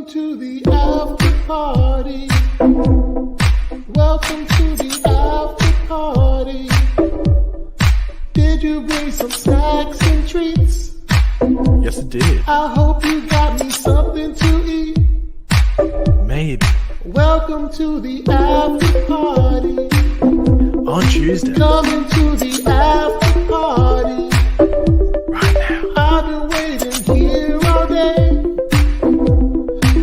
Welcome to the after party. Welcome to the after party. Did you bring some snacks and treats? Yes, it did. I hope you got me something to eat. Maybe. Welcome to the after party. On Tuesday. Coming to the after party. Right now. I've been waiting here all day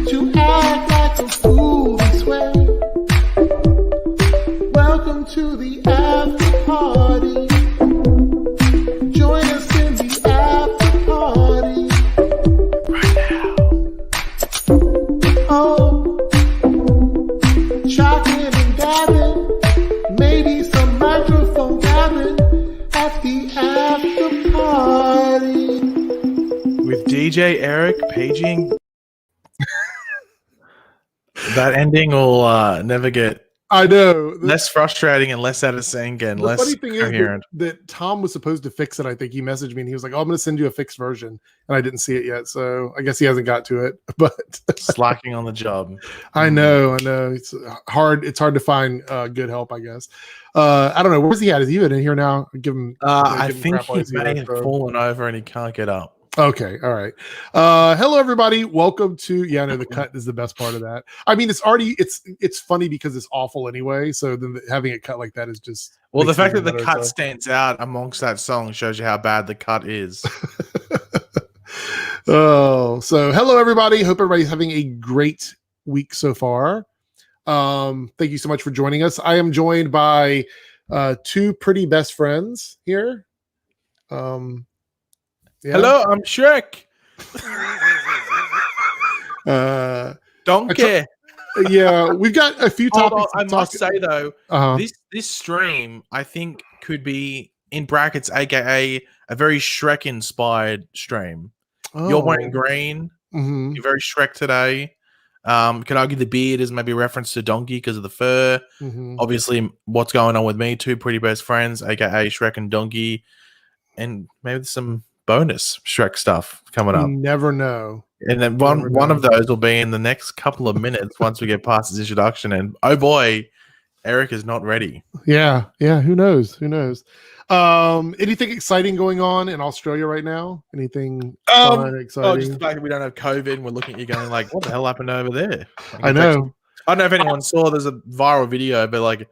to act like a fool this way. Welcome to the after party. Join us in the after party. Right now. Oh, chocolate and gabbing, maybe some microphone gabbing at the after party. With DJ Eric paging. That ending will never get I know. less frustrating and less out of sync and The less funny thing coherent. is that Tom was supposed to fix it. I think he messaged me and he was like, "Oh, I'm going to send you a fixed version," and I didn't see it yet, so I guess he hasn't got to it. But Slacking on the job. I know. It's hard. It's hard to find good help, I guess. I don't know. Where's he at? Is he in here now? Give him. I give him think crap while he he's here, may have so. fallen over and he can't get up. Okay, all right. Hello, everybody. Welcome to. Yeah, no, the cut is the best part of that. I mean, it's funny because it's awful anyway. So then having it cut like that is just. Well, the makes fact it that the better, cut so. stands out amongst that song shows you how bad the cut is. Oh, so hello, everybody. Hope everybody's having a great week so far. Thank you so much for joining us. I am joined by two pretty best friends here. Yeah. Hello, I'm Shrek. Donkey. Yeah, we've got a few Hold topics. on, I must say though, uh this stream I think could be in brackets, aka a very Shrek inspired stream. You're wearing green. Mhm. You're very Shrek today. Could argue the beard is maybe a reference to Donkey because of the fur. Mhm. Obviously, what's going on with me? Two pretty best friends, aka Shrek and Donkey, and maybe some bonus Shrek stuff coming up. You never know. And then one of those will be in the next couple of minutes once we get past his introduction. And oh boy, Eric is not ready. Yeah. Who knows? Anything exciting going on in Australia right now? Anything fun, exciting? Oh, just the fact that we don't have COVID and we're looking at you going like, what the hell happened over there? Like, I know. I don't know if anyone saw, there's a viral video, but like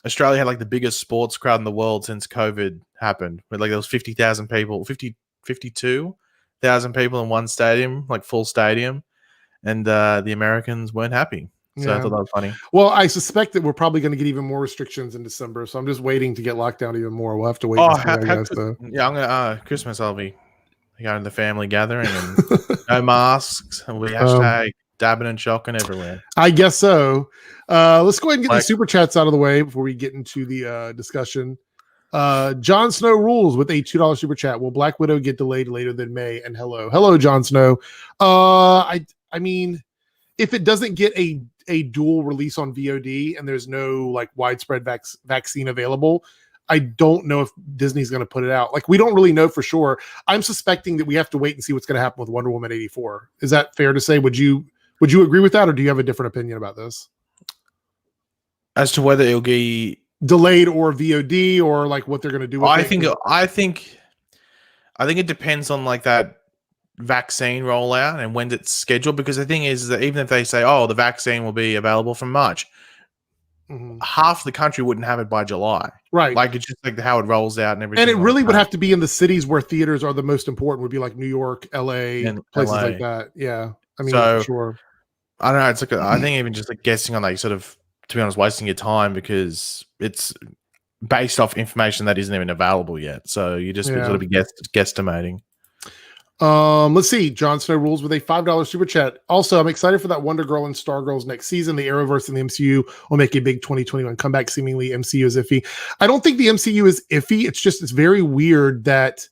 Australia had like the biggest sports crowd in the world since COVID happened. Where like there was 50,000 people, 52,000 people in one stadium, like full stadium. And the Americans weren't happy. So I thought that was funny. Well, I suspect that we're probably going to get even more restrictions in December. So I'm just waiting to get locked down even more. We'll have to wait. Oh, and see, I guess, yeah, I'm gonna Christmas. I'll be going to the family gathering and no masks. And we hashtag dabbing and shocking everywhere. I guess so. Let's go ahead and get the super chats out of the way before we get into the discussion. Jon Snow rules with a $2 super chat. Will Black Widow get delayed later than May? And hello, Jon Snow. I mean, if it doesn't get a dual release on VOD and there's no like widespread vaccine available, I don't know if Disney's going to put it out. Like, we don't really know for sure. I'm suspecting that we have to wait and see what's going to happen with Wonder Woman 84. Is that fair to say? Would you agree with that, or do you have a different opinion about this? As to whether it'll be delayed or VOD, or like what they're going to do with it? I think it depends on like that vaccine rollout and when it's scheduled, because the thing is that even if they say, oh, the vaccine will be available from March, half the country wouldn't have it by July, right? Like, it's just like how it rolls out and everything. And it really would have to be in the cities where theaters are the most important, would be like New York, LA, and places like that. Yeah, I mean, so, sure. I don't know, it's like I think even just like guessing on like sort of, to be honest, wasting your time, because it's based off information that isn't even available yet, so you just sort of be guesstimating. Let's see. Jon Snow rules with a $5 super chat. Also, I'm excited for that Wonder Girl and Stargirls next season. The Arrowverse and the MCU will make a big 2021 comeback. Seemingly, MCU is iffy. I don't think the MCU is iffy. It's very weird that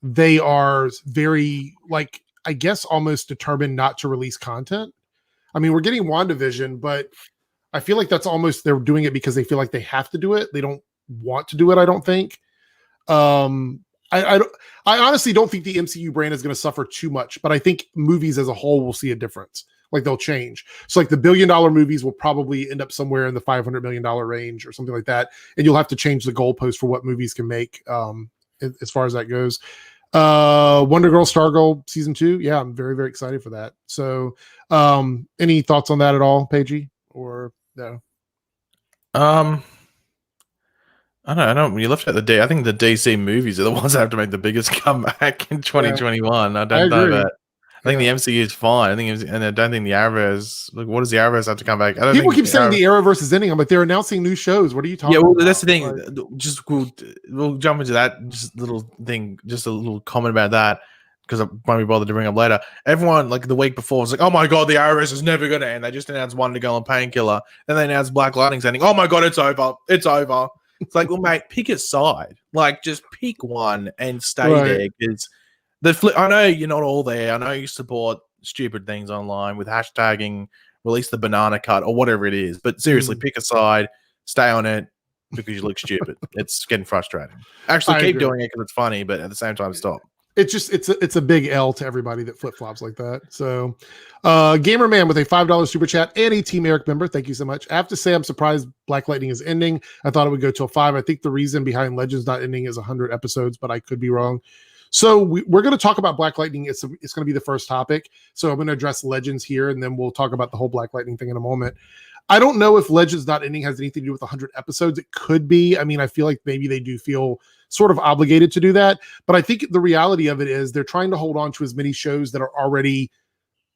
they are very, like, I guess almost determined not to release content. I mean, we're getting WandaVision, but I feel like that's almost, they're doing it because they feel like they have to do it. They don't want to do it, I don't think. I honestly don't think the MCU brand is going to suffer too much, but I think movies as a whole will see a difference. Like they'll change. So like the $1 billion movies will probably end up somewhere in the $500 million range or something like that. And you'll have to change the goalpost for what movies can make as far as that goes. Wonder Girl, Stargirl season 2. Yeah, I'm very, very excited for that. So any thoughts on that at all, Pagey? Or no? I don't. You left out the D. I think the DC movies are the ones that have to make the biggest comeback in 2021. I don't know that. I think the MCU is fine. And I don't think the Arrows. Like, what does the Arrows have to come back? People keep saying the Arrowverse is ending. I'm like, they're announcing new shows. What are you talking about? That's the thing. Just we'll jump into that. Just little thing. Just a little comment about that because I won't be bothered to bring up later. Everyone like the week before was like, "Oh my god, the Arrowverse is never going to end." They just announced Wonder Girl and Painkiller. Then they announced Black Lightning's ending. Oh my god, it's over. It's over. It's like, well, mate, pick a side. Like, just pick one and stay there. Because I know you're not all there. I know you support stupid things online with hashtagging, release the banana cut or whatever it is. But seriously, pick a side, stay on it because you look stupid. It's getting frustrating. Actually, keep doing it because it's funny, but at the same time, stop. It's a big L to everybody that flip flops like that. So, Gamer Man with a $5 super chat and a Team Airrick member. Thank you so much. I have to say, I'm surprised Black Lightning is ending. I thought it would go till 5. I think the reason behind Legends not ending is 100 episodes, but I could be wrong. So we're going to talk about Black Lightning. It's going to be the first topic. So I'm going to address Legends here, and then we'll talk about the whole Black Lightning thing in a moment. I don't know if Legends not ending has anything to do with 100 episodes. It could be. I mean, I feel like maybe they do feel sort of obligated to do that. But I think the reality of it is they're trying to hold on to as many shows that are already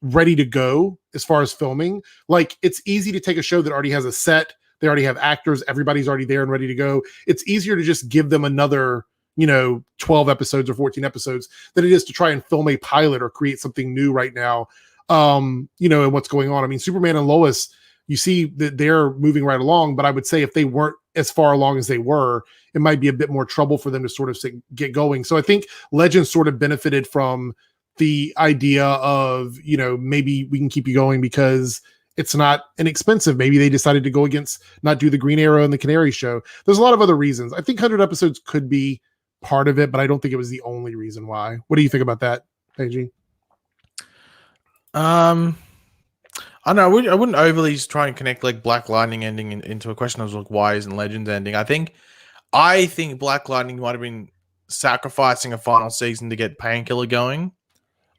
ready to go as far as filming. Like, it's easy to take a show that already has a set. They already have actors. Everybody's already there and ready to go. It's easier to just give them another 12 episodes or 14 episodes than it is to try and film a pilot or create something new right now. And what's going on. I mean, Superman and Lois, you see that they're moving right along, but I would say if they weren't as far along as they were, it might be a bit more trouble for them to sort of get going. So I think Legends sort of benefited from the idea of, maybe we can keep you going because it's not inexpensive. Maybe they decided to go against not do the Green Arrow and the Canary show. There's a lot of other reasons. I think 100 episodes could be part of it, but I don't think it was the only reason why. What do you think about that, Pagey? I know I wouldn't overly try and connect like Black Lightning ending into a question of like why isn't Legends ending. I think Black Lightning might have been sacrificing a final season to get Painkiller going.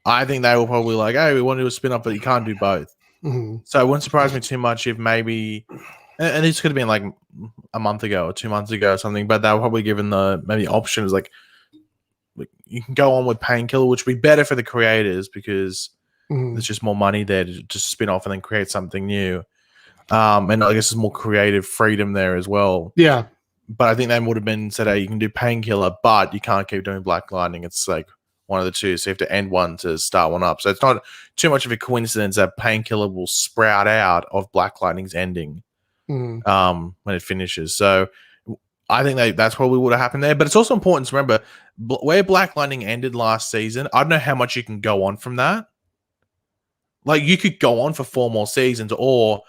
I think they were probably like, hey, we want to do a spin-off, but you can't do both. Mm-hmm. So it wouldn't surprise me too much if maybe, and this could have been like a month ago or 2 months ago or something, but they were probably given the maybe options like you can go on with Painkiller, which would be better for the creators because there's just more money there to just spin off and then create something new. And I guess there's more creative freedom there as well. Yeah. But I think they would have been said, hey, you can do Painkiller, but you can't keep doing Black Lightning. It's like one of the two. So you have to end one to start one up. So it's not too much of a coincidence that Painkiller will sprout out of Black Lightning's ending when it finishes. So I think that's probably what would have happened there. But it's also important to remember where Black Lightning ended last season. I don't know how much you can go on from that. Like, you could go on for 4 more seasons, or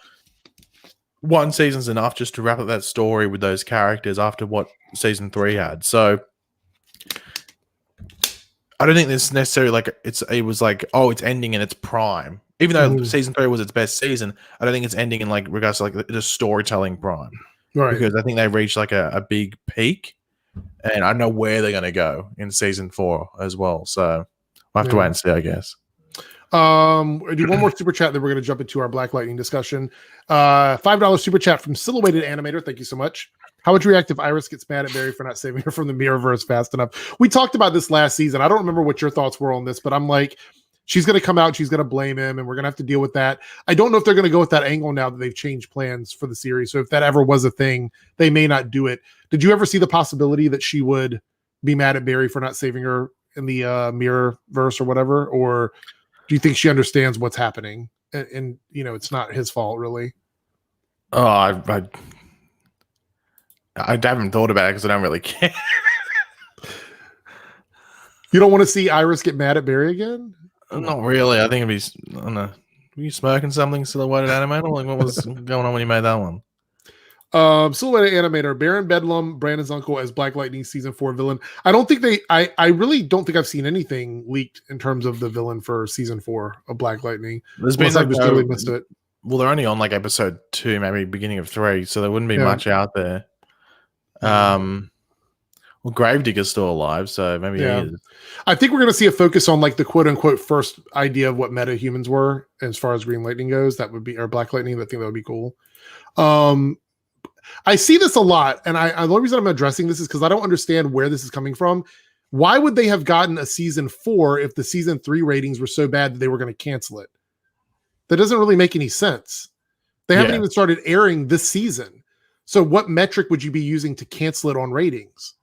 one season's enough just to wrap up that story with those characters after what season 3 had. So I don't think this necessarily like it was like, oh, it's ending in its prime. Even though season 3 was its best season, I don't think it's ending in like regards to like the storytelling prime. Right. Because I think they reached like a big peak, and I don't know where they're going to go in season 4 as well. So we'll have to wait and see, I guess. I do one more super chat, then we're going to jump into our Black Lightning discussion. $5 super chat from Silhouetted Animator. Thank you so much. How would you react if Iris gets mad at Barry for not saving her from the Mirrorverse fast enough? We talked about this last season. I don't remember what your thoughts were on this, but I'm like, she's going to come out, she's going to blame him, and we're going to have to deal with that. I don't know if they're going to go with that angle now that they've changed plans for the series. So if that ever was a thing, they may not do it. Did you ever see the possibility that she would be mad at Barry for not saving her in the Mirrorverse or whatever? Or do you think she understands what's happening and it's not his fault really? Oh, I haven't thought about it because I don't really care. You don't want to see Iris get mad at Barry again? Not really. I think it'd be, I don't know. Were you smoking something, Silhouetted Animator? Like, what was going on when you made that one? Silhouette animator Baron Bedlam, Brandon's uncle as Black Lightning season 4 villain. I don't think I really don't think I've seen anything leaked in terms of the villain for season 4 of Black Lightning. There's been I've just really missed it. Well, they're only on like episode 2, maybe beginning of 3, so there wouldn't be much out there. Well, Gravedigger's still alive, so maybe he is. I think we're going to see a focus on like the quote unquote first idea of what meta humans were as far as Green Lightning goes. That would be, or Black Lightning. I think that would be cool. I see this a lot, and the only reason I'm addressing this is because I don't understand where this is coming from. Why would they have gotten a season 4 if the season 3 ratings were so bad that they were going to cancel it? That doesn't really make any sense. They haven't even started airing this season. So what metric would you be using to cancel it on ratings?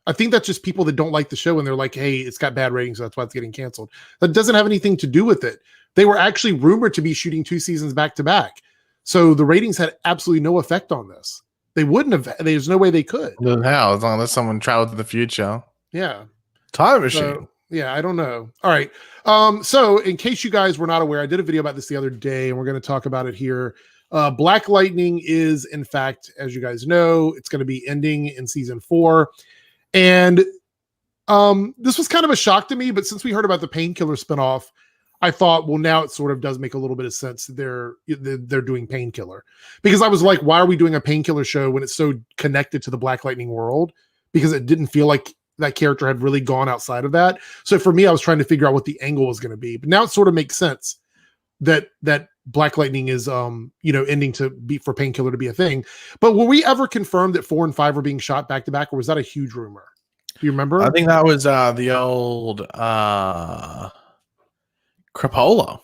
I think that's just people that don't like the show and they're like, hey, it's got bad ratings, so that's why it's getting canceled. That doesn't have anything to do with it. They were actually rumored to be shooting 2 seasons back to back. So the ratings had absolutely no effect on this. They wouldn't have. There's no way they could. How? As long as someone traveled to the future. Yeah. Time machine. So, yeah, I don't know. All right. So in case you guys were not aware, I did a video about this the other day, and we're going to talk about it here. Black Lightning is, in fact, as you guys know, it's going to be ending in season 4. And this was kind of a shock to me, but since we heard about the Painkiller spinoff, I thought, well, now it sort of does make a little bit of sense that they're doing Painkiller. Because I was like, why are we doing a Painkiller show when it's so connected to the Black Lightning world? Because it didn't feel like that character had really gone outside of that. So for me, I was trying to figure out what the angle was going to be. But now it sort of makes sense that Black Lightning is ending to be for Painkiller to be a thing. But will we ever confirm that 4 and 5 are being shot back to back, or was that a huge rumor? Do you remember? I think that was the old Crapola.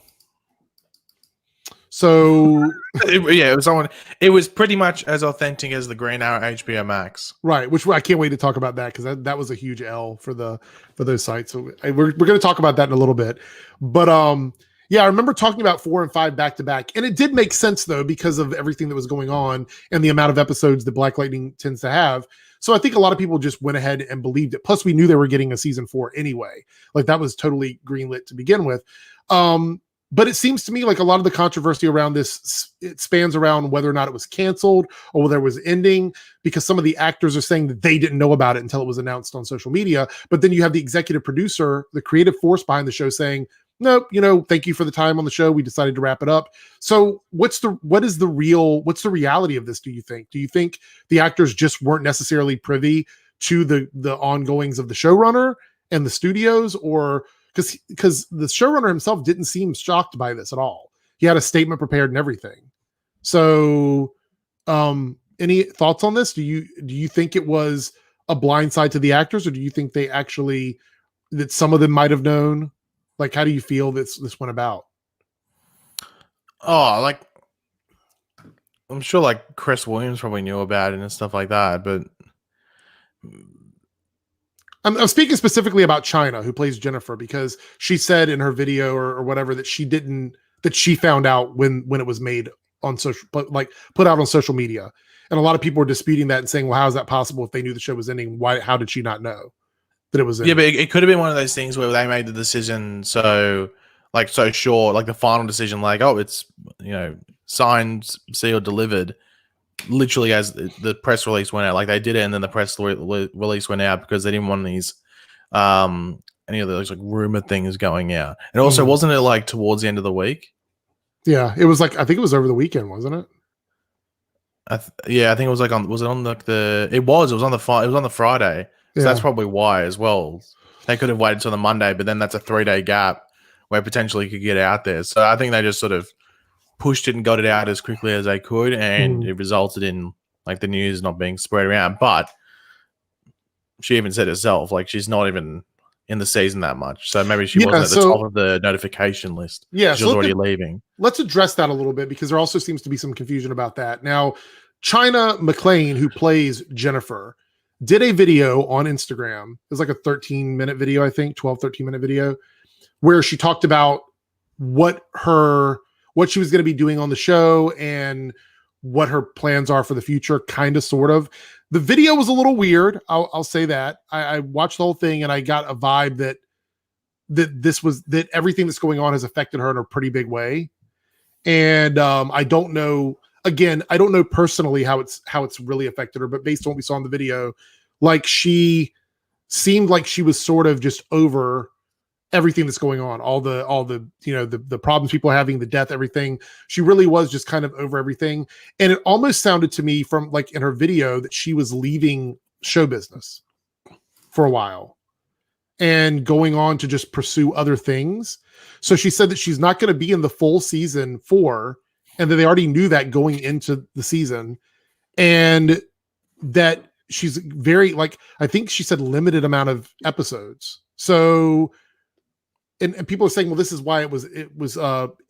So it was someone. It was pretty much as authentic as the Green Arrow HBO Max, right? Which I can't wait to talk about that because that was a huge L for those sites. So we're going to talk about that in a little bit. But yeah, I remember talking about 4 and 5 back to back, and it did make sense though because of everything that was going on and the amount of episodes that Black Lightning tends to have. So I think a lot of people just went ahead and believed it. Plus, we knew they were getting a season 4 anyway. Like that was totally greenlit to begin with. But it seems to me like a lot of the controversy around this, it spans around whether or not it was canceled or whether it was ending, because some of the actors are saying that they didn't know about it until it was announced on social media. But then you have the executive producer, the creative force behind the show saying, nope, thank you for the time on the show. We decided to wrap it up. So what's the reality of this? Do you think the actors just weren't necessarily privy to the ongoings of the showrunner and the studios, or because the showrunner himself didn't seem shocked by this at all. He had a statement prepared and everything. So, any thoughts on this? Do you think it was a blindside to the actors, or do you think that some of them might have known? Like, how do you feel this went about? Oh, like I'm sure like Chris Williams probably knew about it and stuff like that, but I'm speaking specifically about China, who plays Jennifer, because she said in her video or whatever that she found out when it was made on social, like put out on social media. And a lot of people were disputing that and saying, well, how is that possible if they knew the show was ending? How did she not know that it was ending? Yeah, but it could have been one of those things where they made the decision so short, like the final decision, like, oh, it's, signed, sealed, delivered, literally as the press release went out. Like they did it, and then the press release went out because they didn't want these any of those like rumor things going out. And also, wasn't it like towards the end of the week? Yeah, it was like, I think it was over the weekend, wasn't it? I think it was like it was on the Friday. So that's probably why as well. They could have waited till the Monday, but then that's a 3-day gap where potentially it could get out there. So I think they just sort of pushed it and got it out as quickly as they could, and it resulted in like the news not being spread around. But she even said herself, like she's not even in the season that much, so maybe she wasn't at the top of the notification list. Yeah, she was already leaving. Let's address that a little bit, because there also seems to be some confusion about that. Now, China McClain, who plays Jennifer, did a video on Instagram. It was like a 13-minute video, I think, 13-minute video, where she talked about what she was going to be doing on the show and what her plans are for the future, kind of, sort of. The video was a little weird. I'll say that. I watched the whole thing and I got a vibe that everything that's going on has affected her in a pretty big way. And I don't know. again, I don't know personally how it's really affected her, but based on what we saw in the video, like she seemed like she was sort of just over everything that's going on, all the the problems people are having, the death, everything. She really was just kind of over everything. And it almost sounded to me from like in her video that she was leaving show business for a while and going on to just pursue other things. So she said that she's not going to be in the full season 4, and that they already knew that going into the season, and that she's very, like, I think she said limited amount of episodes. So and people are saying, well, this is why it was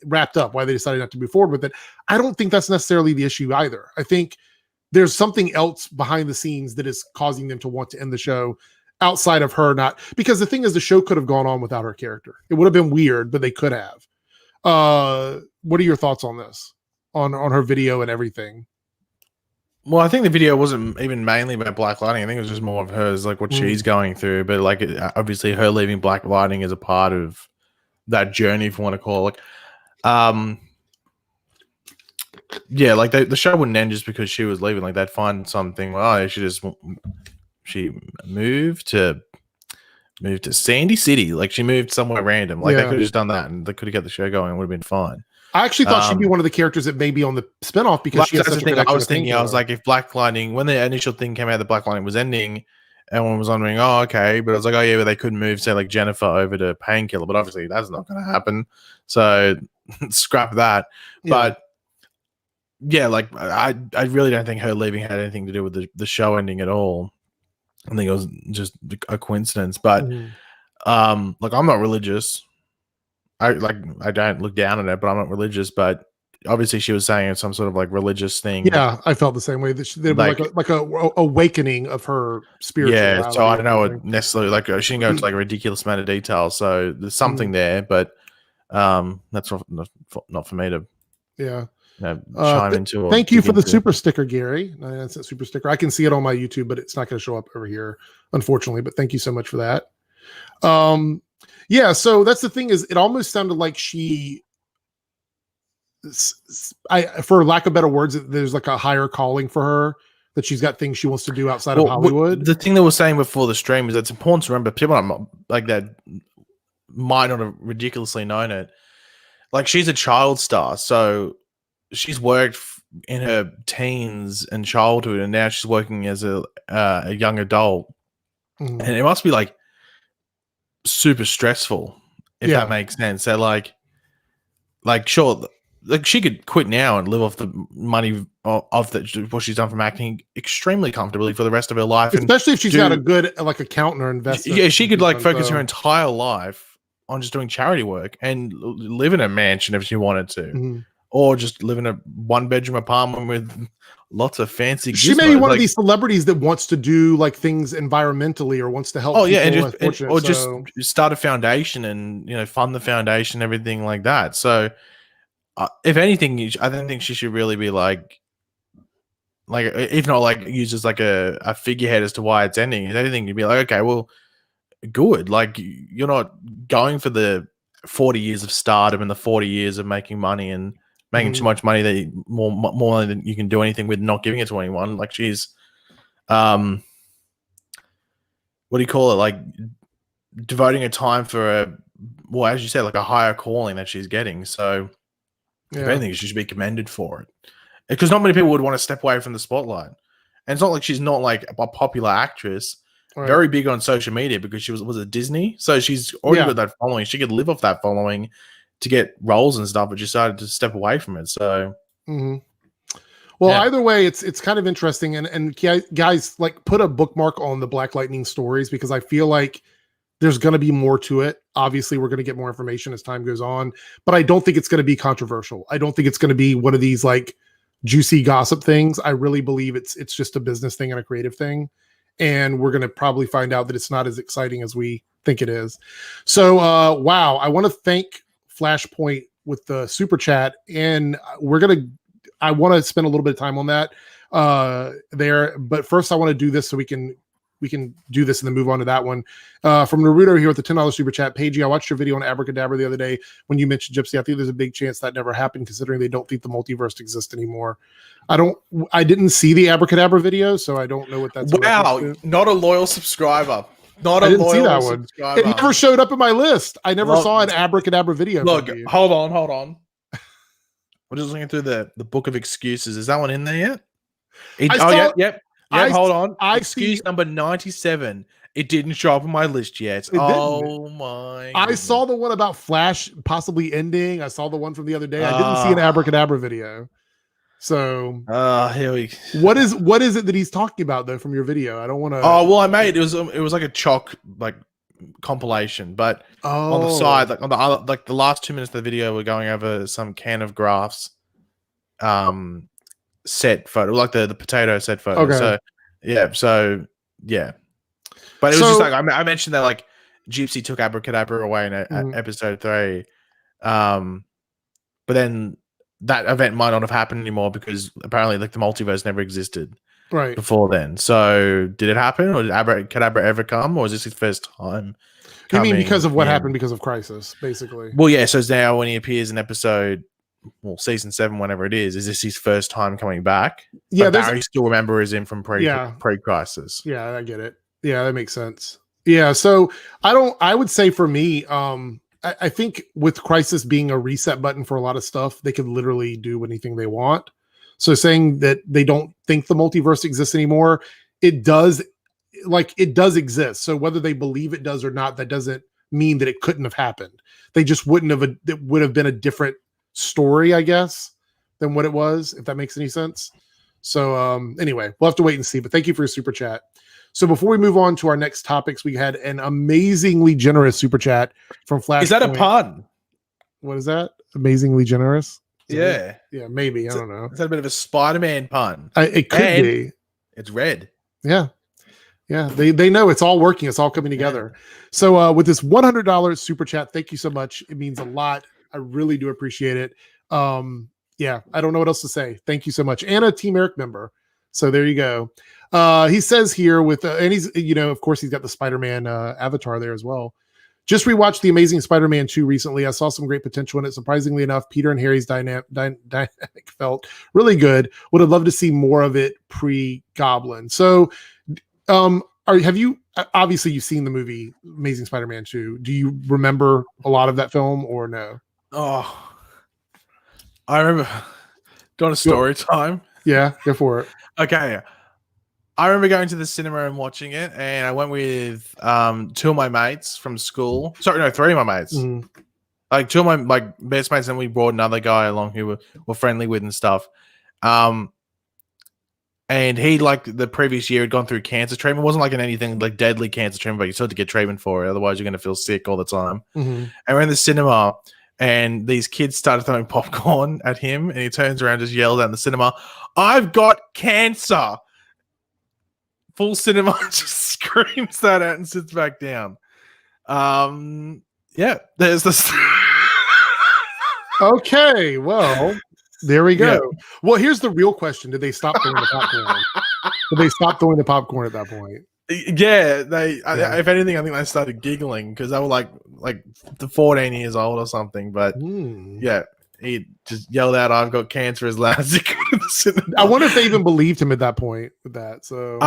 wrapped up, why they decided not to move forward with it. I don't think that's necessarily the issue either. I think there's something else behind the scenes that is causing them to want to end the show outside of her not, because the thing is, the show could have gone on without her character. It would have been weird, but they could have. What are your thoughts on this, on her video and everything? Well, I think the video wasn't even mainly about Black Lightning. I think it was just more of hers, like what she's going through. But like, obviously, her leaving Black Lightning is a part of that journey, if you want to call it. Yeah, like the show wouldn't end just because she was leaving. Like they'd find something. Oh, she moved to Sandy City. Like she moved somewhere random. Like they could have just done that, and they could have got the show going. It would have been fine. I actually thought she'd be one of the characters that may be on the spinoff because she has such a thing. I was thinking, I was like, if Black Lightning, when the initial thing came out that Black Lightning was ending, everyone was wondering, oh, okay. But I was like, oh, yeah, but they couldn't move, say, like Jennifer over to Painkiller. But obviously, that's not going to happen. So scrap that. Yeah. But yeah, like, I really don't think her leaving had anything to do with the show ending at all. I think it was just a coincidence. But like, I'm not religious. I don't look down on it, but I'm not religious. But obviously, she was saying it's some sort of like religious thing. Yeah, I felt the same way. That there was like a awakening of her spirit. Yeah, so I don't know what necessarily, like, she didn't go into like a ridiculous amount of detail. So there's something there, but that's not for me to chime into. Thank you for the super sticker, Gary. That's a super sticker. I can see it on my YouTube, but it's not going to show up over here, unfortunately. But thank you so much for that. Yeah, so that's the thing, is it almost sounded like she, for lack of better words, there's like a higher calling for her, that she's got things she wants to do outside of Hollywood. The thing that we're saying before the stream is that it's important to remember, people like that might not have ridiculously known it. Like, she's a child star, so she's worked in her teens and childhood, and now she's working as a young adult, and it must be like super stressful, if that makes sense. So like sure, like she could quit now and live off the money of what she's done from acting extremely comfortably for the rest of her life, especially if she's got a good like accountant or investor. Yeah, she could like focus her entire life on just doing charity work and live in a mansion if she wanted to, or just live in a 1-bedroom apartment with lots of fancy gizmos. She may be one of these celebrities that wants to do like things environmentally, or wants to help. Oh yeah, and just start a foundation and fund the foundation, everything like that. So, if anything, I don't think she should really be like if not like used as like a figurehead as to why it's ending. If anything, you'd be like, okay, well, good. Like, you're not going for the 40 years of stardom and the 40 years of making money and making too much money that more than you can do anything with, not giving it to anyone. Like, she's what do you call it, like devoting her time for as you said, like a higher calling that she's getting. So if anything, she should be commended for it, because not many people would want to step away from the spotlight. And it's not like she's not like a popular actress, very big on social media, because she was at Disney, so she's already got that following. She could live off that following to get roles and stuff, but decided to step away from it. So, either way, it's kind of interesting. And guys, like, put a bookmark on the Black Lightning stories, because I feel like there's going to be more to it. Obviously, we're going to get more information as time goes on, but I don't think it's going to be controversial. I don't think it's going to be one of these like juicy gossip things. I really believe it's just a business thing and a creative thing. And we're going to probably find out that it's not as exciting as we think it is. So, wow. I want to thank Flashpoint with the super chat, and I want to spend a little bit of time on that there. But first, I want to do this so we can we can do this and then move on to that one. From Naruto here with the $10 super chat. Pagey, I watched your video on Abracadabra the other day when you mentioned Gypsy. I think there's a big chance that never happened, considering they don't think the multiverse exists anymore. I didn't see the Abracadabra video, so I don't know what that's. Wow, not a loyal subscriber. I didn't see that one. It never showed up in my list. I never saw an Abracadabra video. Look, hold on. We're just looking through the book of excuses. Is that one in there yet? Yep. Hold on. Excuse number 97. It didn't show up on my list yet. Oh my! I saw the one about Flash possibly ending. I saw the one from the other day. I didn't see an Abracadabra video. So, here we. What is it that he's talking about though from your video? I don't want to. Oh well, I made it was like a chalk compilation, but on the side, like on the other, like the last 2 minutes of the video, we're going over some can of graphs, set photo, like the potato set photo. Okay. So but it was just like I mentioned that like Gypsy took Abracadabra away in episode 3, but then that event might not have happened anymore because apparently like the multiverse never existed before then. So did it happen, or did Abracadabra ever come, or is this his first time? You mean because of what happened because of Crisis, basically? Well, yeah. So now when he appears in season 7, whenever it is this his first time coming back? Yeah, Barry still remembers him from pre-Crisis. Yeah, I get it. Yeah, that makes sense. Yeah, so I would say for me, I think with Crisis being a reset button for a lot of stuff, they could literally do anything they want. So saying that they don't think the multiverse exists anymore, it does exist. So whether they believe it does or not, that doesn't mean that it couldn't have happened. They just it would have been a different story, I guess, than what it was, if that makes any sense. So anyway, we'll have to wait and see. But thank you for your super chat. So before we move on to our next topics, we had an amazingly generous super chat from Flash. Is that a pun? What is that? Amazingly generous? Yeah. Yeah, maybe. I don't know. Is that a bit of a Spider-Man pun? It could be. It's red. Yeah. Yeah. They know it's all working. It's all coming together. Yeah. So with this $100 super chat, thank you so much. It means a lot. I really do appreciate it. Yeah, I don't know what else to say. Thank you so much. And a Team Airrick member. So there you go. He says here and he's, of course he's got the Spider-Man avatar there as well. Just rewatched The Amazing Spider-Man 2 recently. I saw some great potential in it. Surprisingly enough, Peter and Harry's dynamic felt really good. Would have loved to see more of it pre-Goblin. So have you, obviously you've seen the movie Amazing Spider-Man 2. Do you remember a lot of that film or no? Oh, I remember. Doing a story time. Yeah, go for it. Okay. I remember going to the cinema and watching it, and I went with 2 of my mates from school. Sorry, no, 3 of my mates. Mm-hmm. Like 2 of my best mates, and we brought another guy along who we're friendly with and stuff. And he, like the previous year, had gone through cancer treatment. It wasn't like anything like deadly cancer treatment, but you still had to get treatment for it. Otherwise, you're going to feel sick all the time. Mm-hmm. And we're in the cinema, and these kids started throwing popcorn at him, and he turns around and just yells out in the cinema, "I've got cancer!" Full cinema just screams that out and sits back down. Yeah, there's this. Okay, well, there we go. Yeah. Well, here's the real question: did they stop throwing the popcorn? Did they stop throwing the popcorn at that point? Yeah, if anything, I think they started giggling because they were like 14 years old or something. But yeah, he just yelled out, "I've got cancer," as loud as he could in the cinema. I wonder if they even believed him at that point with that. So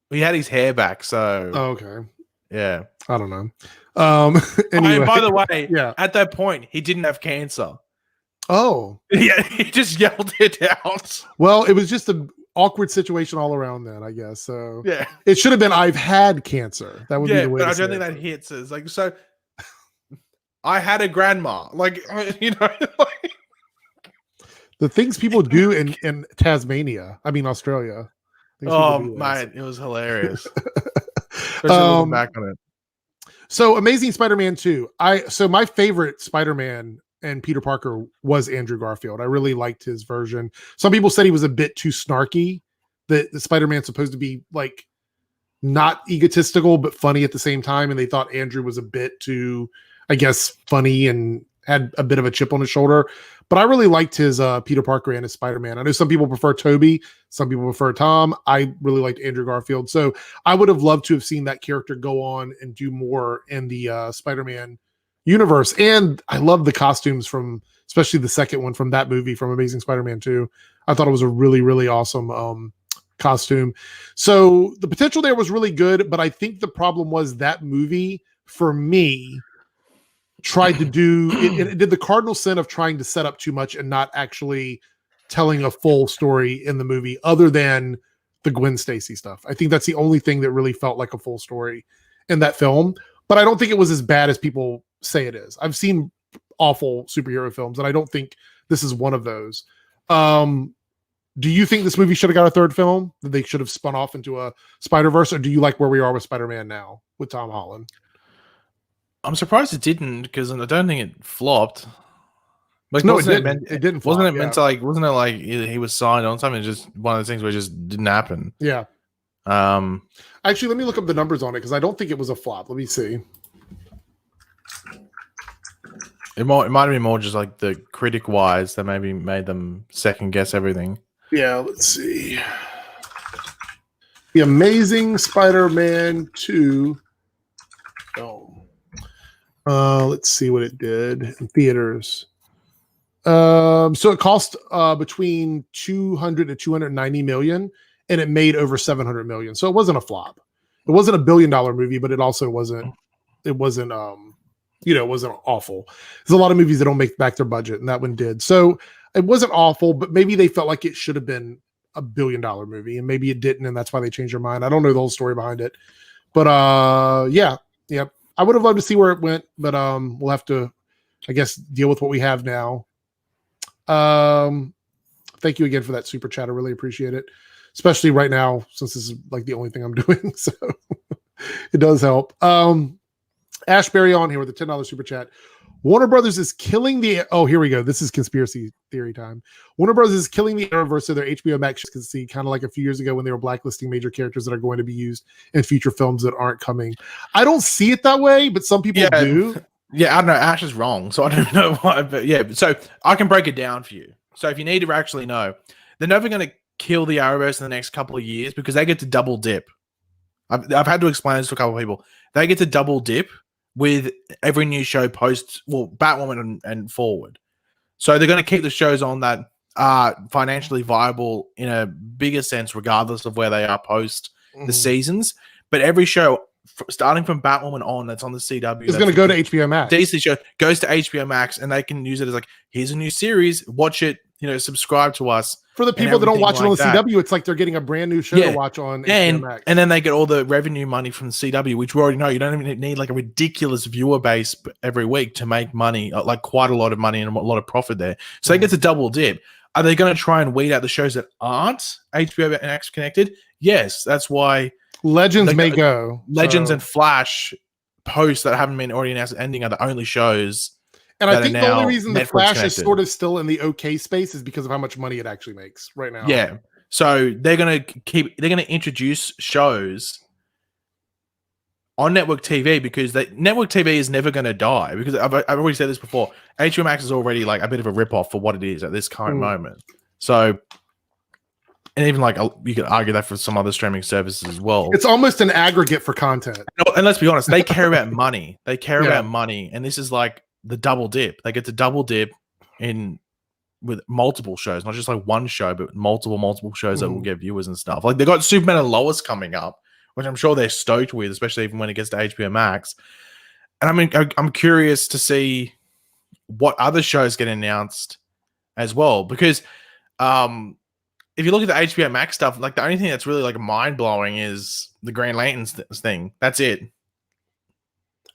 he had his hair back, so okay. Yeah. I don't know. Anyway. By the way, at that point, he didn't have cancer. Oh. Yeah, he just yelled it out. Well, it was just an awkward situation all around then, I guess. So yeah. It should have been, "I've had cancer." That would be the way. But I don't think that hits us. Like, so I had a grandma. Like, the things people do in Tasmania. I mean Australia. Oh man, it was hilarious. Looking back on it. So Amazing Spider-Man 2. So my favorite Spider-Man and Peter Parker was Andrew Garfield. I really liked his version. Some people said he was a bit too snarky. That the Spider-Man's supposed to be like not egotistical but funny at the same time, and they thought Andrew was a bit too, I guess, funny and had a bit of a chip on his shoulder. But I really liked his Peter Parker and his Spider-Man. I know some people prefer Toby, some people prefer Tom. I really liked Andrew Garfield. So I would have loved to have seen that character go on and do more in the Spider-Man universe. And I love the costumes from, especially the second one from that movie, from Amazing Spider-Man 2. I thought it was a really, really awesome costume. So the potential there was really good, but I think the problem was that movie, for me, tried to do it did the cardinal sin of trying to set up too much and not actually telling a full story in the movie other than the Gwen Stacy stuff. I think that's the only thing that really felt like a full story in that film, but I don't think it was as bad as people say it is. I've seen awful superhero films and I don't think this is one of those. Do you think this movie should have got a third film, that they should have spun off into a Spider-Verse, or do you like where we are with Spider-Man now with Tom Holland? I'm surprised it didn't, because I don't think it flopped. Like, no, it didn't. It didn't flop. Wasn't it meant to, like, wasn't it like he was signed on something? Just one of those things where it just didn't happen. Yeah. Actually, let me look up the numbers on it, because I don't think it was a flop. Let me see. It might have been more just like the critic wise that maybe made them second guess everything. Yeah, let's see. The Amazing Spider-Man 2. Let's see what it did in theaters. So it cost between 200 to 290 million, and it made over 700 million. So it wasn't a flop. It wasn't $1 billion movie, but it also wasn't. It wasn't. It wasn't awful. There's a lot of movies that don't make back their budget, and that one did. So it wasn't awful, but maybe they felt like it should have been $1 billion movie, and maybe it didn't, and that's why they changed their mind. I don't know the whole story behind it, but yeah. I would have loved to see where it went, but we'll have to, I guess, deal with what we have now. Thank you again for that super chat. I really appreciate it, especially right now since this is like the only thing I'm doing. So it does help. Ashbury on here with a $10 super chat. Warner Brothers is killing the. Oh, here we go. This is conspiracy theory time. Warner Brothers is killing the Arrowverse of their HBO Max. Can see kind of like a few years ago when they were blacklisting major characters that are going to be used in future films that aren't coming. I don't see it that way, but some people do. Yeah, I don't know. Ash is wrong, so I don't know why. But yeah, so I can break it down for you. So if you need to actually know, they're never going to kill the Arrowverse in the next couple of years because they get to double dip. I've had to explain this to a couple of people. They get to double dip with every new show post, well, Batwoman and forward. So they're going to keep the shows on that are financially viable in a bigger sense, regardless of where they are post the seasons. But every show, starting from Batwoman on, that's on the CW, is going to go to HBO Max. DC show goes to HBO Max, and they can use it as like, here's a new series, watch it, subscribe to us. For the people that don't watch it on the CW, it's like they're getting a brand new show to watch on HBO Max. And then they get all the revenue money from the CW, which we already know. You don't even need like a ridiculous viewer base every week to make money, like quite a lot of money and a lot of profit there. So they get to double dip. Are they going to try and weed out the shows that aren't HBO Max connected? Yes, that's why Legends may go. Legends and Flash posts that haven't been already announced ending are the only shows. And I think the only reason the Flash is sort of still in the okay space is because of how much money it actually makes right now. Yeah. So they're going to introduce shows on network TV because network TV is never going to die, because I've already said this before. HBO Max is already like a bit of a ripoff for what it is at this current moment. So, and even like you could argue that for some other streaming services as well. It's almost an aggregate for content. And let's be honest, they care about money. They care about money. And this is like the double dip. They get to double dip with multiple shows, not just like one show, but multiple shows that will get viewers and stuff. Like they got Superman and Lois coming up, which I'm sure they're stoked with, especially even when it gets to HBO Max. And I mean, I'm curious to see what other shows get announced as well, because if you look at the HBO Max stuff, like the only thing that's really like mind blowing is the Green Lanterns thing. That's it.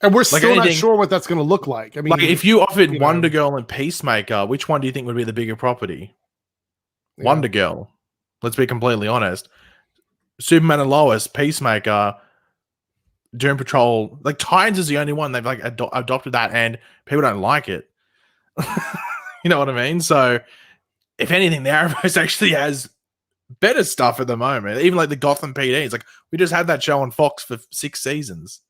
And we're still not sure what that's going to look like. I mean, like if you offered Wonder Girl and Peacemaker, which one do you think would be the bigger property? Yeah. Wonder Girl. Let's be completely honest. Superman and Lois, Peacemaker, Doom Patrol. Like Titans is the only one they've like adopted that, and people don't like it. You know what I mean? So, if anything, the Arrowverse actually has better stuff at the moment. Even like the Gotham PD. It's like we just had that show on Fox for 6 seasons.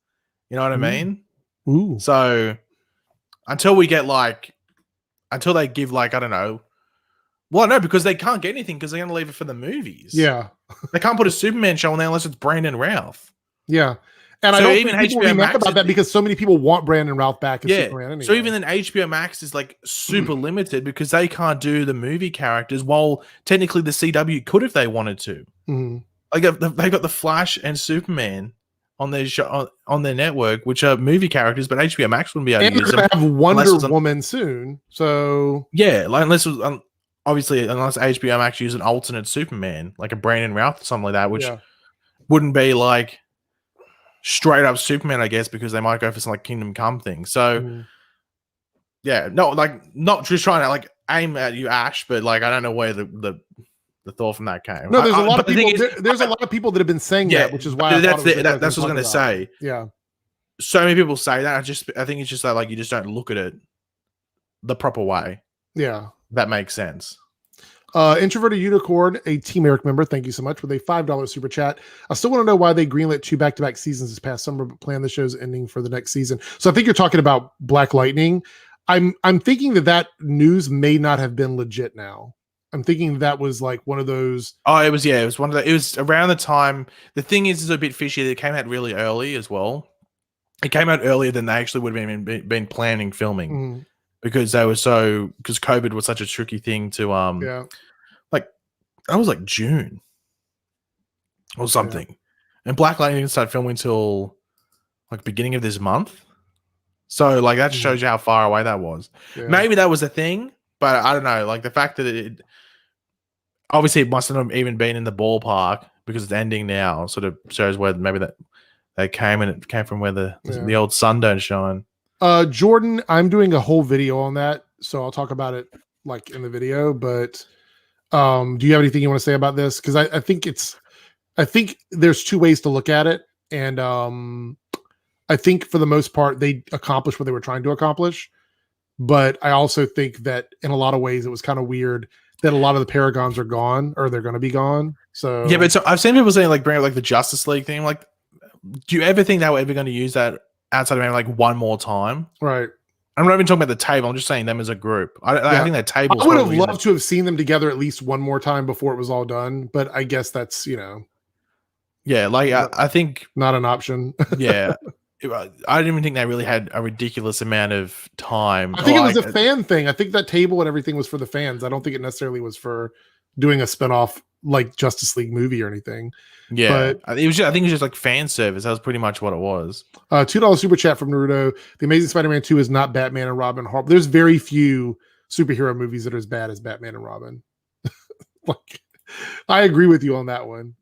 You know what I mean? Ooh. So, until we get like, until they give like, I don't know. Well, no, because they can't get anything because they're going to leave it for the movies. Yeah. They can't put a Superman show on there unless it's Brandon Routh. Yeah. And so I don't even think people HBO be mad Max about that because so many people want Brandon Routh back as Superman anyway. So even then HBO Max is like super limited because they can't do the movie characters, while technically the CW could if they wanted to. Like they got the Flash and Superman on their show, on their network, which are movie characters, but HBO Max wouldn't be able to use them. And they're going to have Wonder Woman soon. So yeah, like unless it was obviously unless HBO Max use an alternate Superman, like a Brandon Routh or something like that, which wouldn't be like straight up Superman, I guess, because they might go for some like Kingdom Come thing. So yeah, no, like not just trying to like aim at you, Ash, but like I don't know where the thought from that came. No, there's a lot of people. There's a lot of people that have been saying that, which is why that's what I was going to say. Yeah, so many people say that. I think it's just that like you just don't look at it the proper way. Yeah, that makes sense. Introverted Unicorn, a Team Airrick member, thank you so much, with a $5 super chat. I still want to know why they greenlit 2 back-to-back seasons this past summer, but plan the show's ending for the next season. So I think you're talking about Black Lightning. I'm thinking that news may not have been legit now. I'm thinking that was like one of those. Oh, it was one of the. It was around the time. The thing is a bit fishy. It came out really early as well. It came out earlier than they actually would have been planning filming. Because because COVID was such a tricky thing to like that was like June or something, and Black Lightning didn't start filming until like beginning of this month. So like that shows you how far away that was. Maybe that was a thing, but I don't know. Like the fact that it obviously it mustn't have even been in the ballpark because it's ending now. Sort of shows where maybe that they came and it came from where the old sun don't shine. Jordan, I'm doing a whole video on that, so I'll talk about it like in the video. But do you have anything you want to say about this? Because I think there's 2 ways to look at it, and I think for the most part they accomplished what they were trying to accomplish. But I also think that in a lot of ways it was kind of weird that a lot of the Paragons are gone or they're going to be gone. So yeah, but I've seen people saying like bring up like the Justice League thing. Like, do you ever think they were ever going to use that outside of maybe like one more time? Right. I'm not even talking about the table. I'm just saying them as a group. I think that table. I would have loved to have seen them together at least one more time before it was all done. But I guess that's yeah. Like I think not an option. Yeah. I didn't even think they really had a ridiculous amount of time. I think it was a fan thing. I think that table and everything was for the fans. I don't think it necessarily was for doing a spinoff like Justice League movie or anything. Yeah, but I think it was just like fan service. That was pretty much what it was. $2 super chat from Naruto. The Amazing Spider-Man 2 is not Batman and Robin. There's very few superhero movies that are as bad as Batman and Robin. Like, I agree with you on that one.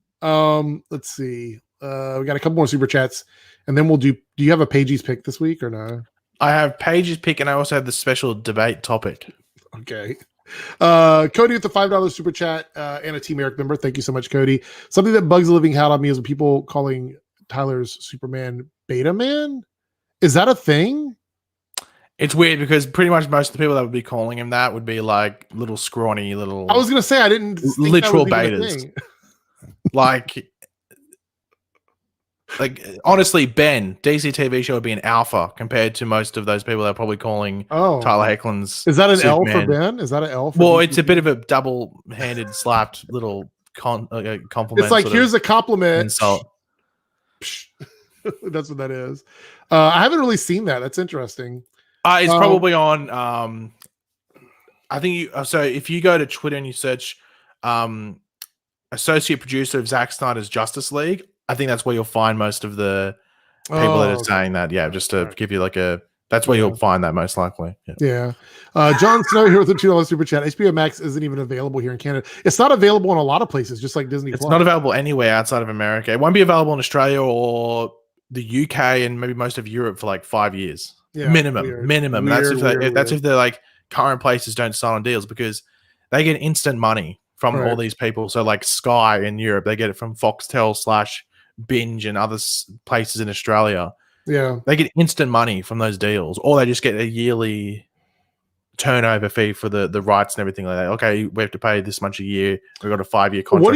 Let's see. We got a couple more super chats, and then we'll do. Do you have a Pagey's pick this week or no? I have Pagey's pick, and I also have the special debate topic. Okay. Cody with the $5 super chat and a Team Airrick member. Thank you so much, Cody. Something that bugs the living hell out of me is when people calling Tyler's Superman Beta Man. Is that a thing? It's weird because pretty much most of the people that would be calling him that would be like little scrawny little. I was gonna say I didn't think literal that was betas. Like honestly, Ben, DCTV show would be an alpha compared to most of those people that are probably calling Tyler Hoechlin's. Is that an Superman. L for Ben? Is that an L for Well, DCTV? it's a bit of a double-handed slapped little compliment. It's like, here's a compliment. Insult. That's what that is. I haven't really seen that. That's interesting. It's probably on. I think so if you go to Twitter and you search associate producer of Zack Snyder's Justice League, I think that's where you'll find most of the people that are saying that. Yeah, just to give you like that's where you'll find that most likely. Yeah. John Snow here with a $2 super chat. HBO Max isn't even available here in Canada. It's not available in a lot of places, just like Disney+. It's not available anywhere outside of America. It won't be available in Australia or the UK and maybe most of Europe for like 5 years. Yeah, minimum. Weird, that's if they're like current places don't sign on deals because they get instant money from all these people. So like Sky in Europe, they get it from Foxtel / Binge and other places in Australia. Yeah, they get instant money from those deals, or they just get a yearly turnover fee for the rights and everything like that. Okay, we have to pay this much a year. We've got a 5-year contract. What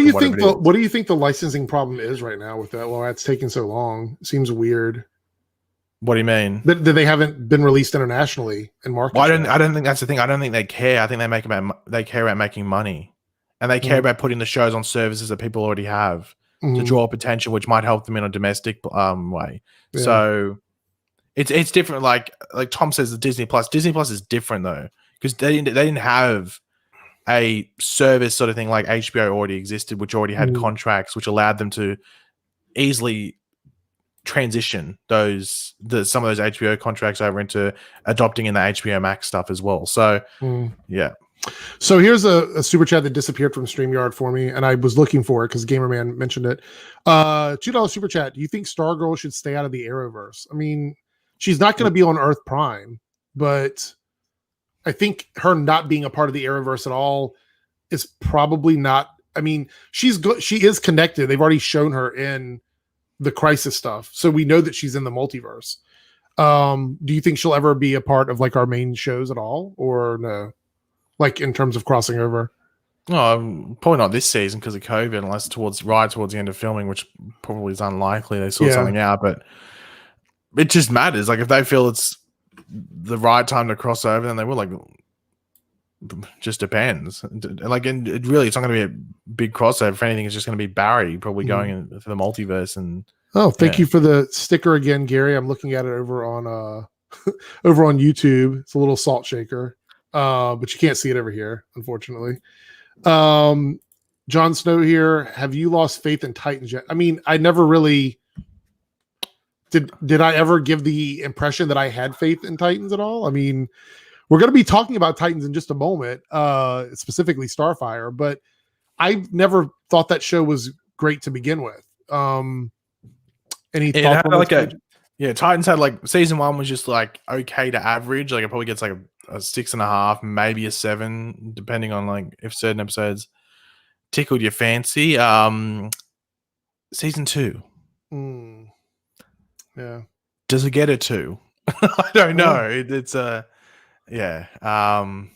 do you think the licensing problem is right now with that? Well, that's taking so long. It seems weird. What do you mean? That they haven't been released internationally in markets. Well, I don't think that's the thing. I don't think they care. I think they care about making money, and they care about putting the shows on services that people already have to draw up attention, which might help them in a domestic way. Yeah. So it's different. Like Tom says, the Disney Plus. Disney Plus is different though, because they didn't have a service sort of thing like HBO already existed, which already had contracts, which allowed them to easily transition some of those HBO contracts over into adopting in the HBO Max stuff as well. So yeah. So here's a super chat that disappeared from StreamYard for me, and I was looking for it because Gamerman mentioned it. $2 super chat. Do you think Stargirl should stay out of the Arrowverse? I mean, she's not going to be on Earth Prime, but I think her not being a part of the Arrowverse at all is probably not. I mean, she is connected. They've already shown her in the Crisis stuff, so we know that she's in the multiverse. Do you think she'll ever be a part of like our main shows at all, or no? Like in terms of crossing over? No, probably not this season because of COVID, unless towards the end of filming, which probably is unlikely. They sort something out, but it just matters. Like if they feel it's the right time to cross over, then they will. Like, just depends. Like, and it's not going to be a big crossover. If anything, it's just going to be Barry probably going in for the multiverse. And thank you for the sticker again, Gary. I'm looking at it over on over on YouTube. It's a little salt shaker, but you can't see it over here, unfortunately. Jon Snow here. Have you lost faith in Titans yet? I mean, I never really did. I ever give the impression that I had faith in Titans at all? I mean, we're going to be talking about Titans in just a moment, specifically Starfire, but I never thought that show was great to begin with. Any thoughts on Titans had like season 1 was just like okay to average. Like it probably gets like a 6.5, maybe a 7, depending on like if certain episodes tickled your fancy. Season 2. Yeah. Does it get a 2? I don't know. It's yeah. Can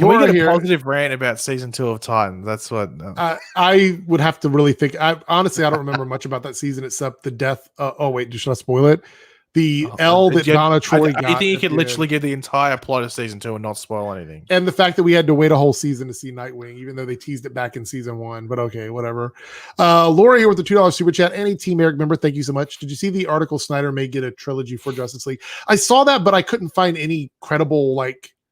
we get a positive rant about season 2 of Titans? That's what I would have to really think. Honestly, I don't remember much about that season except the death. Oh wait, should I spoil it? The L that Donna Troy got. You think you could literally give the entire plot of season 2 and not spoil anything? And the fact that we had to wait a whole season to see Nightwing, even though they teased it back in season 1. But okay, whatever. Laura here with the $2 super chat. Any Team Airrick member, thank you so much. Did you see the article Snyder may get a trilogy for Justice League? I saw that, but I couldn't find any credible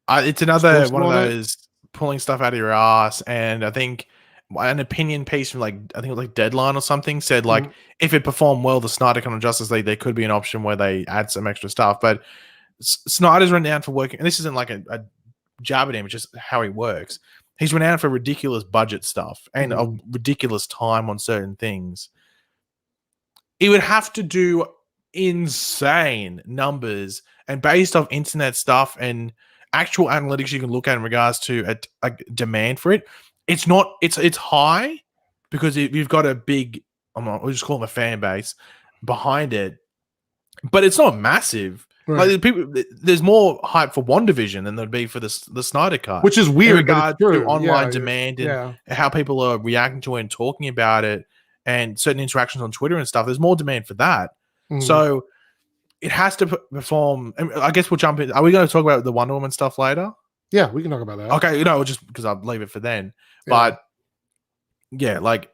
it's another one of those pulling stuff out of your ass, and I think an opinion piece from Deadline or something said if it performed well, the Snyder Cut on Justice League, there could be an option where they add some extra stuff. But Snyder's renowned for working, and this isn't like a jab at him, it's just how he works. He's renowned for ridiculous budget stuff and a ridiculous time on certain things. He would have to do insane numbers, and based off internet stuff and actual analytics you can look at in regards to a demand for it, it's high because you've got a big, we'll just call them a fan base behind it, but it's not massive. Right. Like there's more hype for WandaVision than there'd be for the Snyder Cut, which is weird. In regard to online demand and how people are reacting to it and talking about it, and certain interactions on Twitter and stuff. There's more demand for that, so it has to perform. I guess we'll jump in. Are we going to talk about the Wonder Woman stuff later? Yeah, we can talk about that. Okay, just because I'll leave it for then. Yeah. But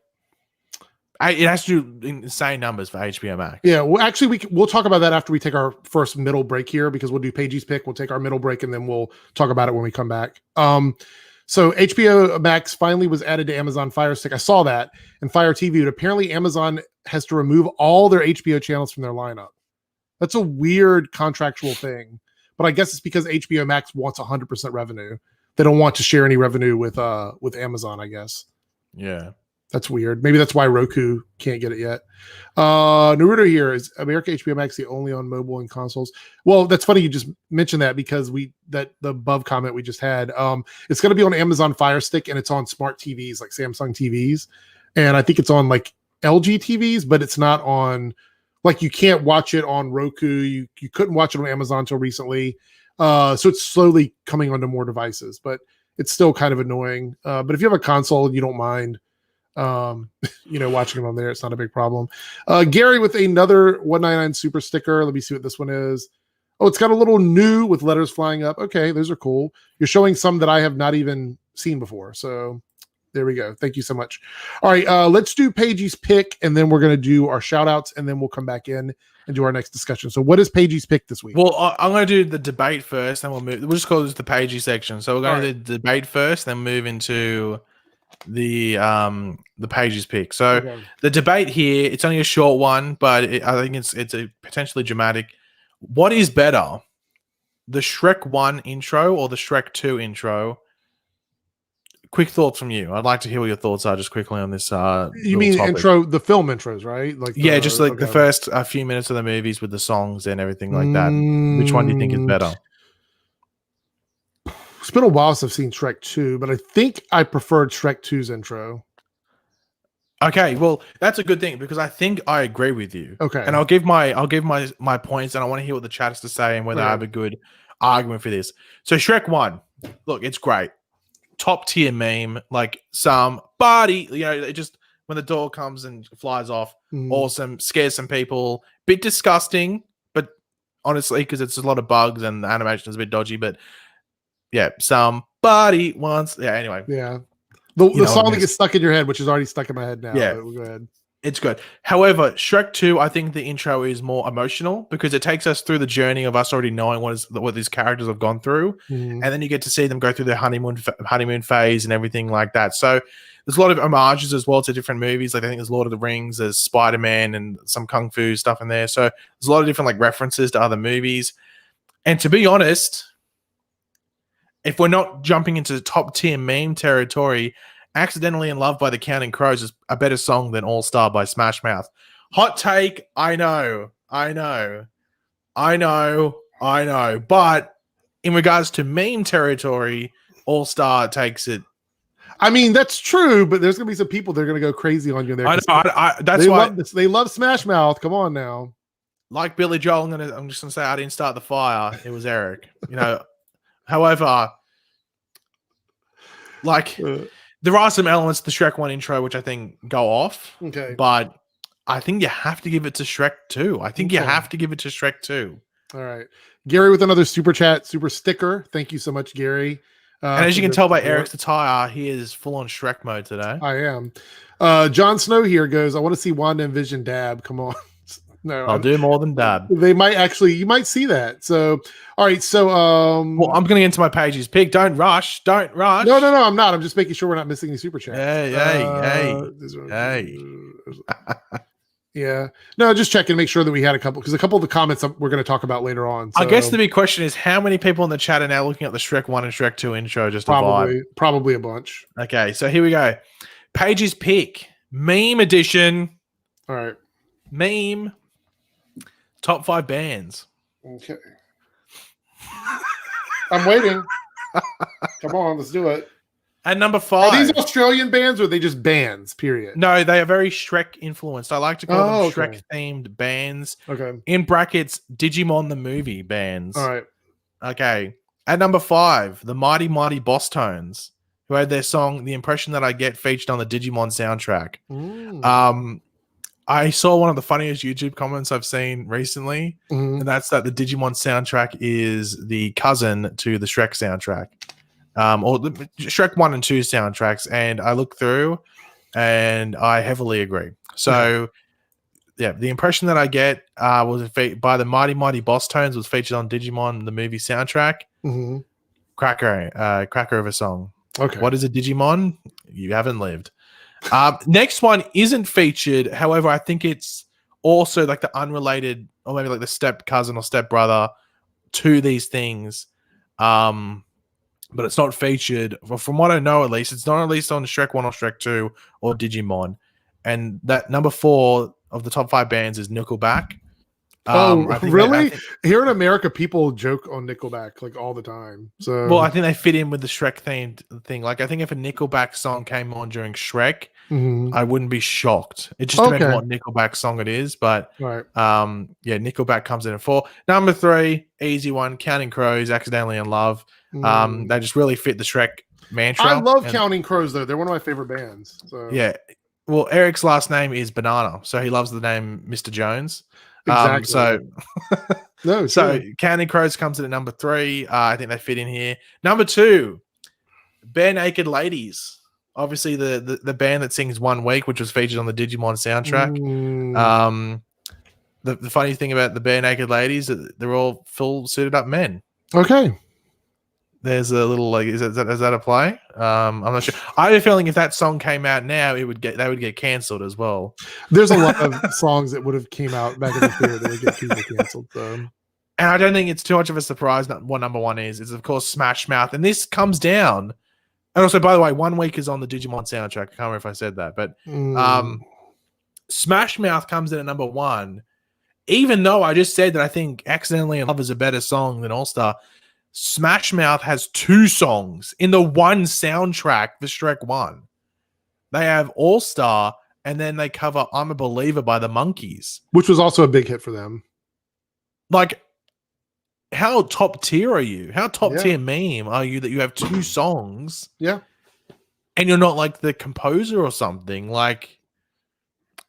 it has to do insane numbers for HBO Max. Yeah, well, actually, we'll talk about that after we take our first middle break here, because we'll do Pagey's pick. We'll take our middle break, and then we'll talk about it when we come back. So HBO Max finally was added to Amazon Fire Stick. I saw that in Fire TV, but apparently Amazon has to remove all their HBO channels from their lineup. That's a weird contractual thing, but I guess it's because HBO Max wants 100% revenue. They don't want to share any revenue with Amazon, I guess. Yeah. That's weird. Maybe that's why Roku can't get it yet. Naruto here. Is America HBO Max the only on mobile and consoles? Well, that's funny you just mentioned that, because the above comment we just had. It's going to be on Amazon Fire Stick, and it's on smart TVs like Samsung TVs, and I think it's on like LG TVs, but it's not on. Like, you can't watch it on Roku. You couldn't watch it on Amazon until recently. So it's slowly coming onto more devices, but it's still kind of annoying. But if you have a console and you don't mind, Watching them on there, it's not a big problem. Gary with another 199 super sticker. Let me see what this one is. Oh, it's got a little new with letters flying up. Okay, those are cool. You're showing some that I have not even seen before. So there we go. Thank you so much. All right, let's do Pagey's pick, and then we're going to do our shout outs, and then we'll come back in and do our next discussion. So what is Pagey's pick this week? Well, I'm going to do the debate first, and we'll just call this the Pagey section. So we're going to do the debate first, then move into the Pagey's pick. So the debate here, it's only a short one, but I think it's a potentially dramatic. What is better, the Shrek 1 intro or the Shrek 2 intro? Quick thoughts from you. I'd like to hear what your thoughts are just quickly on this. You mean topic. The film intros, right? The first few minutes of the movies with the songs and everything like that. Which one do you think is better? It's been a while since I've seen Shrek 2, but I think I preferred Shrek 2's intro. Okay, well, that's a good thing because I think I agree with you. Okay. And I'll give my points, and I want to hear what the chat has to say and whether I have a good argument for this. So Shrek 1, look, it's great. Top tier meme, like somebody, it just when the door comes and flies off, awesome, scares some people, bit disgusting, but honestly, because it's a lot of bugs and the animation is a bit dodgy, but yeah, somebody wants, anyway. Yeah. The song that gets stuck in your head, which is already stuck in my head now. Yeah. We'll go ahead. It's good. However, Shrek 2, I think the intro is more emotional because it takes us through the journey of us already knowing what these characters have gone through. And then you get to see them go through their honeymoon phase and everything like that. So there's a lot of homages as well to different movies. Like I think there's Lord of the Rings, there's Spider-Man and some Kung Fu stuff in there. So there's a lot of different like references to other movies. And to be honest, if we're not jumping into top tier meme territory, Accidentally in Love by the Counting Crows is a better song than All Star by Smash Mouth. Hot take, I know. But in regards to meme territory, All Star takes it. I mean, that's true, but there's going to be some people that are going to go crazy on you there. That's why they love Smash Mouth. Come on now. Like Billy Joel, I'm just going to say I didn't start the fire. It was Eric. However, there are some elements of the Shrek 1 intro which I think go off. Okay. But I think you have to give it to Shrek 2. You have to give it to Shrek 2. All right. Gary with another super chat, super sticker. Thank you so much, Gary. And as you can tell by Eric's attire, he is full on Shrek mode today. I am. Jon Snow here goes, I want to see Wanda and Vision dab. Come on. No, I'll do more than dab. They might you might see that. So, all right. So, well, I'm going to get into my Pagey's pick. Don't rush. No, I'm not. I'm just making sure we're not missing any super chats. Hey. Yeah. No, just checking to make sure that we had a couple, because a couple of the comments we're going to talk about later on. So. I guess the big question is how many people in the chat are now looking at the Shrek 1 and Shrek 2 intro just probably a bunch. Okay, so here we go. Pagey's pick, meme edition. All right. Meme. Top 5 bands. Okay. I'm waiting. Come on, let's do it. At number 5. Are these Australian bands or are they just bands, period? No, they are very Shrek influenced. I like to call them Shrek themed bands. Okay. In brackets, Digimon the movie bands. All right. Okay. At number 5, the Mighty Mighty Boss Tones, who had their song The Impression That I Get featured on the Digimon soundtrack. Ooh. I saw one of the funniest YouTube comments I've seen recently, and that's that the Digimon soundtrack is the cousin to the Shrek soundtrack, or the Shrek 1 and 2 soundtracks. And I looked through, and I heavily agree. So, yeah, the impression that I get was by the Mighty Mighty Boss Tones was featured on Digimon the movie soundtrack. Cracker of a song. Okay. What is a Digimon? You haven't lived. Next one isn't featured. However, I think it's also like the unrelated, or maybe like the step cousin or step brother to these things. But it's not featured. Well, from what I know, at least, it's not released on Shrek 1 or Shrek 2 or Digimon. And that number 4 of the top 5 bands is Nickelback. Really? Here in America, people joke on Nickelback like all the time. So, well, I think they fit in with the Shrek themed thing. Like, I think if a Nickelback song came on during Shrek, I wouldn't be shocked. It just depends on what Nickelback song it is. But Nickelback comes in at 4. Number 3, easy one, Counting Crows, Accidentally in Love. They just really fit the Shrek mantra. I love Counting Crows though. They're one of my favorite bands. So. Yeah. Well, Eric's last name is Banana, so he loves the name Mr. Jones. Exactly. No, so sure. Counting Crows comes in at number 3. I think they fit in here. Number 2, Bare Naked Ladies. Obviously, the band that sings One Week, which was featured on the Digimon soundtrack. The funny thing about the Bare Naked Ladies, they're all full suited up men. Okay. There's a little like, is that a play? I'm not sure. I have a feeling if that song came out now, they would get cancelled as well. There's a lot of songs that would have came out back in the period that would get people cancelled. So. And I don't think it's too much of a surprise what number 1 is. It's of course Smash Mouth, and this comes down. And also, by the way, 1 Week is on the Digimon soundtrack. I can't remember if I said that, but Smash Mouth comes in at number 1. Even though I just said that I think Accidentally in Love is a better song than All Star, Smash Mouth has 2 songs in the one soundtrack for Shrek 1. They have All Star, and then they cover I'm a Believer by the Monkees, which was also a big hit for them. Like, how top tier are you? How top tier meme are you that you have 2 songs? Yeah. And you're not like the composer or something? Like,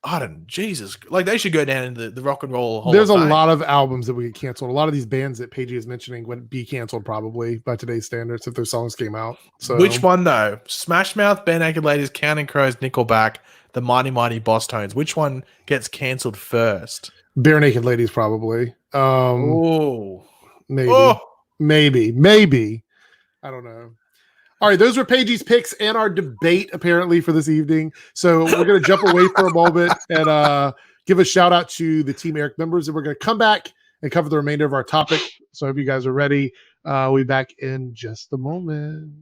I don't know, Jesus. Like, they should go down in the Rock and Roll Hall There's of a Fame. lot of albums that would get canceled. A lot of these bands that Pagey is mentioning would be canceled probably by today's standards if their songs came out. So which one though? Smash Mouth, Bare Naked Ladies, Counting Crows, Nickelback, the Mighty Mighty Boss Tones. Which one gets canceled first? Bare Naked Ladies probably. Oh, Maybe. I don't know. All right, those were Pagey's picks and our debate apparently for this evening. So we're going to jump away for a moment and give a shout out to the Team Airrick members, and we're going to come back and cover the remainder of our topic. So I hope you guys are ready. We'll be back in just a moment.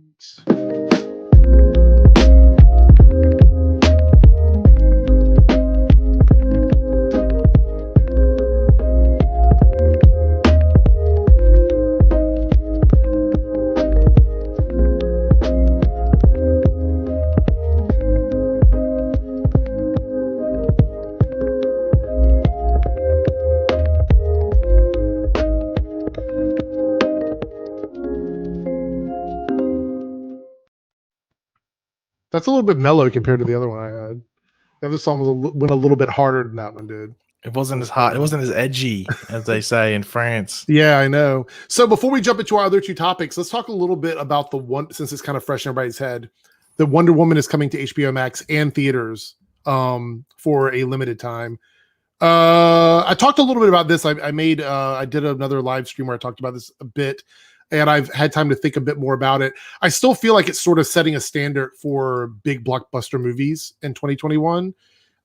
That's a little bit mellow compared to the other one I had. The other song went a little bit harder than that one did. it wasn't as hard. It wasn't as edgy as they say in France. Yeah, I know. So before we jump into our other 2 topics, let's talk a little bit about the one, since it's kind of fresh in everybody's head. The Wonder Woman is coming to HBO Max and theaters for a limited time. I talked a little bit about this. I did another live stream where I talked about this a bit, and I've had time to think a bit more about it. I still feel like it's sort of setting a standard for big blockbuster movies in 2021,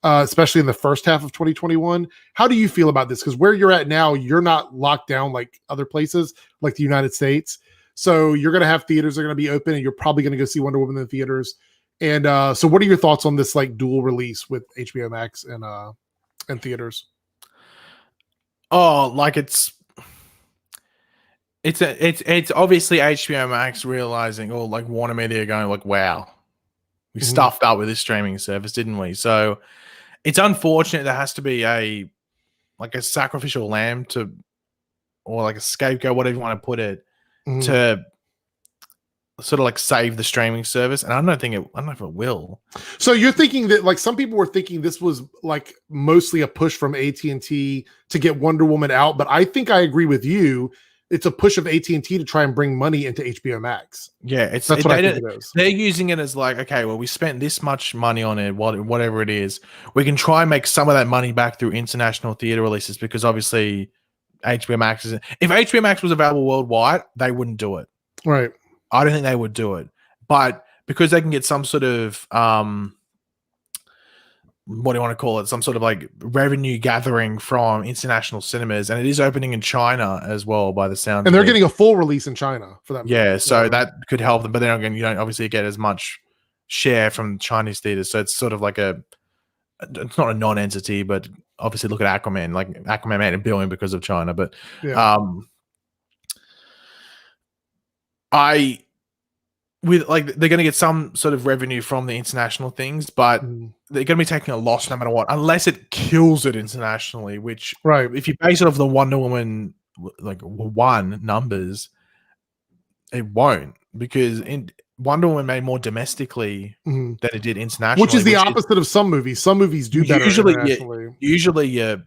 especially in the first half of 2021. How do you feel about this? Because where you're at now, you're not locked down like other places, like the United States. So you're going to have theaters that are going to be open, and you're probably going to go see Wonder Woman in the theaters. And so what are your thoughts on this like dual release with HBO Max and theaters? Oh, like it's obviously HBO Max realizing, or like Warner Media going like, wow, we stuffed up with this streaming service, didn't we? So it's unfortunate there has to be a sacrificial lamb or like a scapegoat, whatever you want to put it, to sort of like save the streaming service. And I don't know if it will. So you're thinking that like some people were thinking this was like mostly a push from AT&T to get Wonder Woman out, but I think I agree with you. It's a push of AT&T to try and bring money into HBO Max. Yeah, that's what I think it is. They're using it as like, okay, well, we spent this much money on it, whatever it is. We can try and make some of that money back through international theater releases, because obviously HBO Max if HBO Max was available worldwide, they wouldn't do it. Right. I don't think they would do it. But because they can get some sort of what do you want to call it? Some sort of like revenue gathering from international cinemas, and it is opening in China as well by the sound. And they're getting a full release in China for that. Yeah, so that could help them. But then again, you don't obviously get as much share from Chinese theaters. So it's sort of like it's not a non-entity, but obviously look at Aquaman. Like Aquaman made $1 billion because of China, but they're going to get some sort of revenue from the international things, but they're going to be taking a loss no matter what, unless it kills it internationally. Which, if you base it off the Wonder Woman like one numbers, it won't, because Wonder Woman made more domestically Mhm. than it did internationally, Which is the opposite of some movies. Some movies do better internationally. Usually, your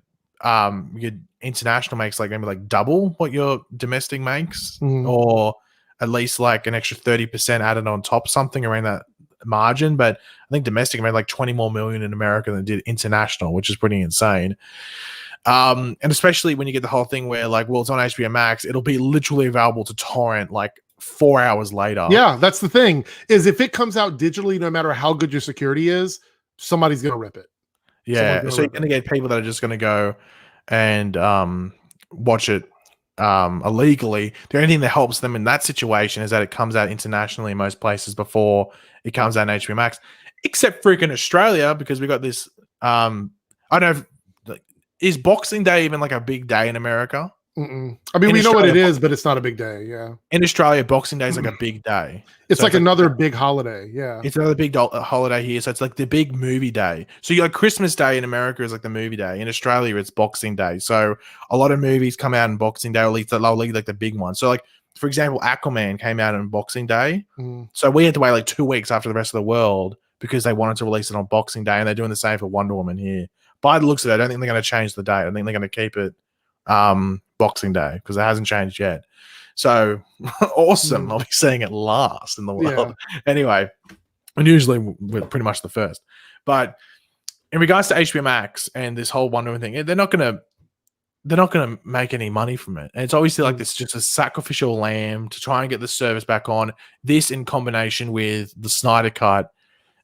international makes like maybe like double what your domestic makes, Mhm. or at least like an extra 30% added on top, something around that margin. But I think domestic made like 20 more million in America than it did international, which is pretty insane. And especially when you get the whole thing where like, well, it's on HBO Max, it'll be literally available to torrent like 4 hours later. Yeah, that's the thing, is if it comes out digitally, no matter how good your security is, somebody's gonna rip it. Yeah, so you're gonna get people that are just gonna go and watch it illegally. The only thing that helps them in that situation is that it comes out internationally in most places before it comes out on HBO Max, except freaking Australia, because we got this. I don't know if, is Boxing Day even like a big day in America? Mm-mm. I mean, we know what it is, but it's not a big day. Yeah. In Australia, Boxing Day is like a big day. It's like another big holiday. Yeah. It's another big holiday here. So it's like the big movie day. So you got Christmas Day in America is like the movie day. In Australia, it's Boxing Day. So a lot of movies come out on Boxing Day, or at least like the big ones. So like, for example, Aquaman came out on Boxing Day. Mm. So we had to wait like 2 weeks after the rest of the world because they wanted to release it on Boxing Day, and they're doing the same for Wonder Woman here. By the looks of it, I don't think they're going to change the date. I think they're going to keep it Boxing Day because it hasn't changed yet. So awesome. I'll be seeing it last in the world. Yeah. Anyway, and usually we're pretty much the first. But in regards to HBO Max and this whole Wonder Woman thing, they're not gonna make any money from it. And it's obviously like this just a sacrificial lamb to try and get the service back on. This in combination with the Snyder Cut.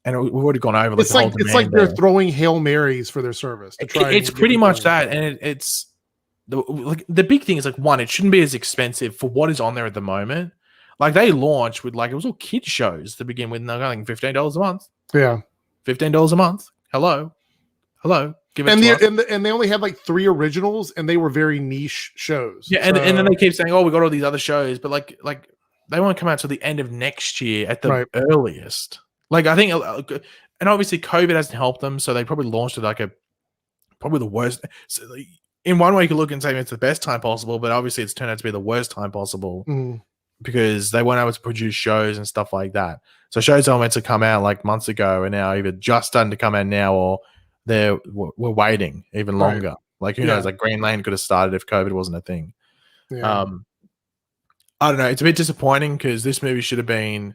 And we've already gone over it's like they're throwing Hail Marys for their service. To try it's pretty much that. And it's the big thing is like, one, it shouldn't be as expensive for what is on there at the moment. Like they launched with like, it was all kids shows to begin with, and they're going $15 a month. Yeah. $15 a month. Hello. Give it and they only had like 3 originals, and they were very niche shows. Yeah, and then they keep saying, oh, we got all these other shows, but like they won't come out till the end of next year at the earliest. Like I think, and obviously COVID hasn't helped them, so they probably launched it like probably the worst. So in one way, you could look and say it's the best time possible, but obviously it's turned out to be the worst time possible because they weren't able to produce shows and stuff like that. So shows that were meant to come out like months ago are now either just starting to come out now, or we're waiting even longer. Like who knows? Like Green Lane could have started if COVID wasn't a thing. Yeah. I don't know. It's a bit disappointing because this movie should have been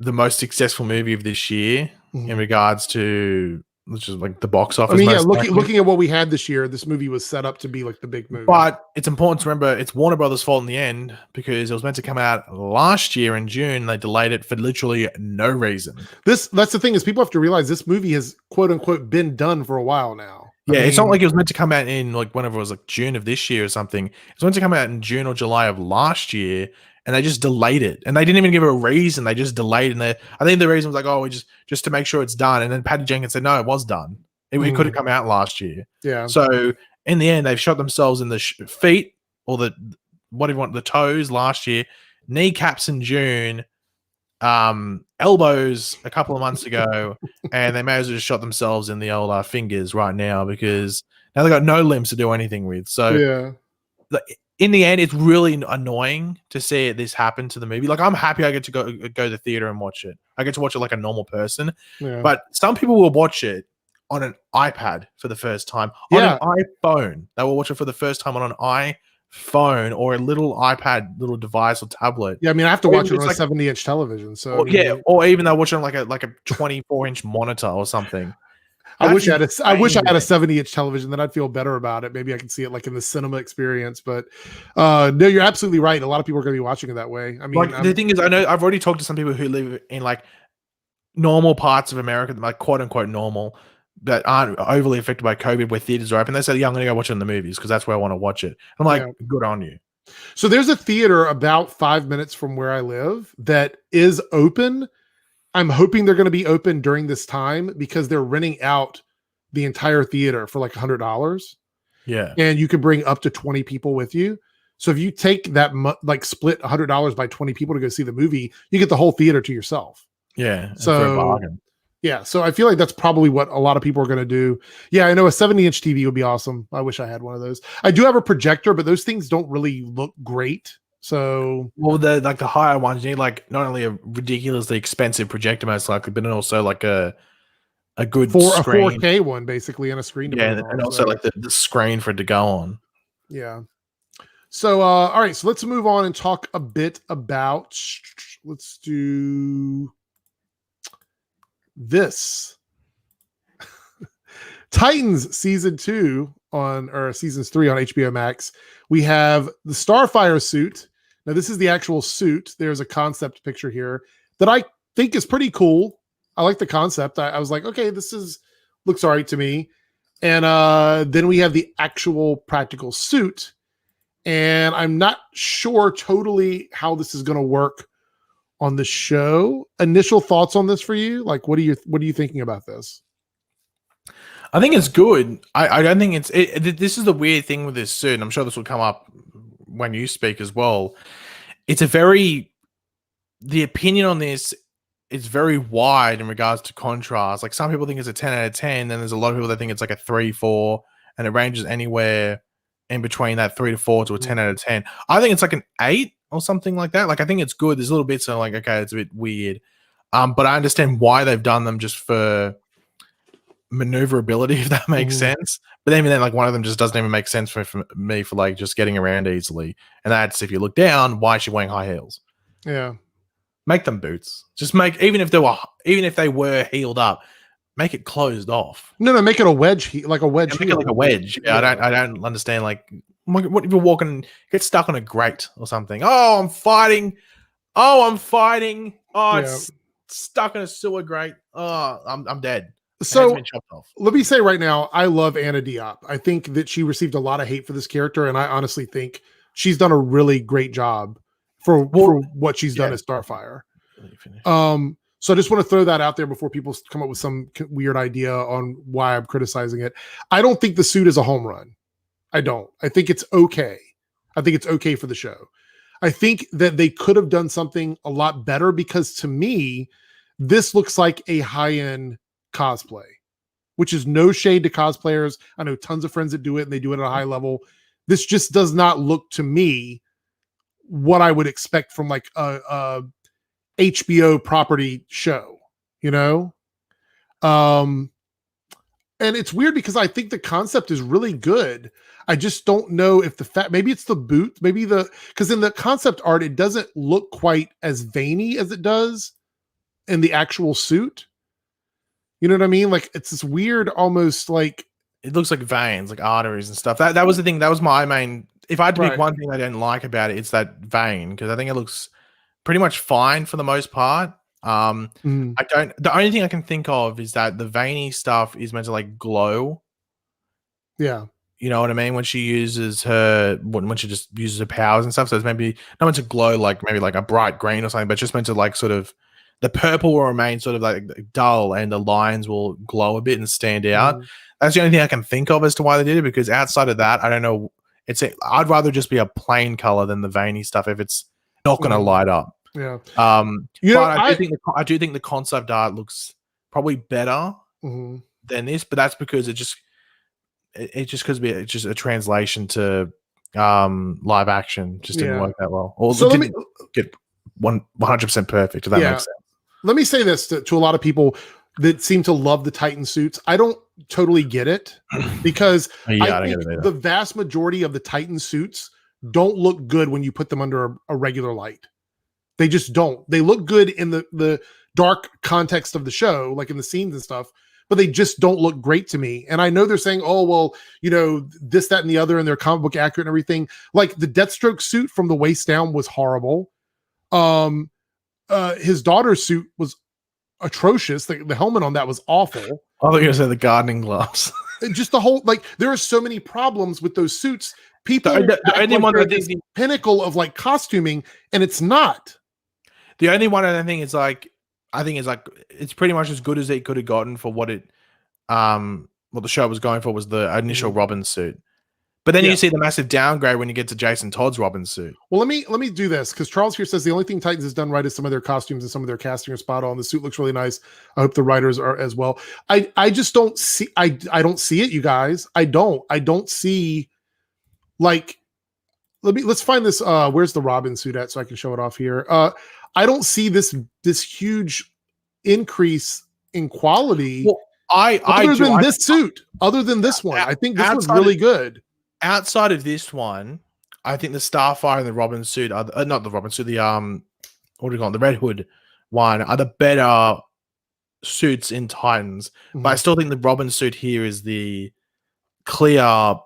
the most successful movie of this year in regards to just like the box office. I mean, looking at what we had this year, this movie was set up to be like the big movie. But it's important to remember it's Warner Brothers' fault in the end because it was meant to come out last year in June. They delayed it for literally no reason. That's the thing, is people have to realize this movie has quote unquote been done for a while now. Yeah, it's not like it was meant to come out in like whenever it was like June of this year or something. It was meant to come out in June or July of last year. And they just delayed it, and they didn't even give it a reason. They just delayed, and I think the reason was like, "Oh, we just to make sure it's done." And then Patty Jenkins said, "No, it was done. It could have come out last year." Yeah. So in the end, they've shot themselves in the feet, or the toes last year, kneecaps in June, elbows a couple of months ago, and they may as well just shot themselves in the old fingers right now because now they've got no limbs to do anything with. So in the end, it's really annoying to see this happen to the movie. Like, I'm happy I get to go to the theater and watch it. I get to watch it like a normal person. Yeah. But some people will watch it on an iPad for the first time. On an iPhone. They will watch it for the first time on an iPhone or a little iPad, little device or tablet. Yeah, I mean, I have to watch it on a 70-inch television. So or even they'll watch it on like a 24-inch monitor or something. I wish I had a 70-inch television, then I'd feel better about it. Maybe I can see it like in the cinema experience. But no, you're absolutely right. A lot of people are going to be watching it that way. I mean, like, the thing is, I know I've already talked to some people who live in like normal parts of America, like quote unquote normal, that aren't overly affected by COVID, where theaters are open. They say, "Yeah, I'm going to go watch it in the movies because that's where I want to watch it." I'm like, good on you. So there's a theater about 5 minutes from where I live that is open. I'm hoping they're going to be open during this time because they're renting out the entire theater for like $100. Yeah. And you can bring up to 20 people with you. So if you take that, like split $100 by 20 people to go see the movie, you get the whole theater to yourself. Yeah. So yeah. So I feel like that's probably what a lot of people are going to do. Yeah. I know a 70-inch TV would be awesome. I wish I had one of those. I do have a projector, but those things don't really look great So, well, the higher ones, you need like not only a ridiculously expensive projector most likely, but then also like a good for a screen. 4K one, basically, and a screen to put it on. And also So, like the screen for it to go on. yeah. So, all right. So let's move on and talk a bit about. Let's do this. Titans season 2 or seasons 3 on HBO Max. We have the Starfire suit. Now, this is the actual suit. There's a concept picture here that I think is pretty cool. I like the concept. I was like, okay, looks all right to me. And then we have the actual practical suit. And I'm not sure totally how this is going to work on the show. Initial thoughts on this for you? Like, what are you thinking about this? I think it's good. I don't think this is the weird thing with this suit, and I'm sure this will come up when you speak as well. The opinion on this is very wide in regards to contrast. Like some people think it's a 10 out of 10, then there's a lot of people that think it's like a 3, 4, and it ranges anywhere in between that 3 to 4 to a 10 out of 10. I think it's like an 8 or something like that. Like I think it's good. There's little bits of like, okay, it's a bit weird. But I understand why they've done them just for maneuverability, if that makes sense. But even then, like one of them just doesn't even make sense for me for like just getting around easily. And that's if you look down, why is she wearing high heels? Yeah. Make them boots. Just make even if they were heeled up, make it closed off. No, make it a wedge, like a wedge. Make it like a wedge. Yeah, I don't understand. Like, what if you're walking, get stuck on a grate or something? Oh, I'm fighting. Oh, it's stuck in a sewer grate. Oh, I'm dead. So let me say right now, I love Anna Diop. I think that she received a lot of hate for this character, and I honestly think she's done a really great job for what she's done as Starfire. So I just want to throw that out there before people come up with some weird idea on why I'm criticizing it. I don't think the suit is a home run. I don't. I think it's okay. I think it's okay for the show. I think that they could have done something a lot better because to me, this looks like a high-end cosplay, which is no shade to cosplayers. I know tons of friends that do it and they do it at a high level. This just does not look to me what I would expect from like a HBO property show, you know? And it's weird because I think the concept is really good. I just don't know if maybe it's the boot, because in the concept art, it doesn't look quite as veiny as it does in the actual suit. You know what I mean? Like it's this weird, almost like it looks like veins, like arteries and stuff. That was the thing. That was my main. If I had to pick one thing I don't like about it, it's that vein because I think it looks pretty much fine for the most part. The only thing I can think of is that the veiny stuff is meant to like glow. Yeah. You know what I mean? When she uses when she just uses her powers and stuff. So it's maybe not meant to glow like maybe like a bright green or something, but just meant to like sort of the purple will remain sort of like dull and the lines will glow a bit and stand out. That's the only thing I can think of as to why they did it, because outside of that, I don't know. I'd rather just be a plain color than the veiny stuff if it's not going to light up. Yeah. I do think the concept art looks probably better than this, but that's because it's just a translation to live action just didn't work that well. Or so didn't get 100% perfect, if that makes sense. Let me say this to a lot of people that seem to love the Titan suits. I don't totally get it because I think the vast majority of the Titan suits don't look good when you put them under a regular light. They just don't. They look good in the dark context of the show, like in the scenes and stuff, but they just don't look great to me. And I know they're saying, oh, well, you know, this, that, and the other, and they're comic book accurate and everything. Like the Deathstroke suit from the waist down was horrible. His daughter's suit was atrocious. The helmet on that was awful. I thought you were going to say the gardening gloves. Just the whole, like, there are so many problems with those suits. People, the only one that is the pinnacle of like costuming, and it's not. The only one I think is like, it's pretty much as good as it could have gotten for what the show was going for was the initial Robin suit. But then you see the massive downgrade when you get to Jason Todd's Robin suit. Well, let me do this because Charles here says the only thing Titans has done right is some of their costumes and some of their casting are spot on. The suit looks really nice. I hope the writers are as well. I just don't see. I don't see it, you guys. I don't see like let's find this. Where's the Robin suit at so I can show it off here? I don't see this huge increase in quality. Well, other than this suit, other than this one, I think this one's really good. Outside of this one, I think the Starfire and the Robin suit are not the Robin suit. The what do you call it? The Red Hood one are the better suits in Titans, but I still think the Robin suit here is the clear.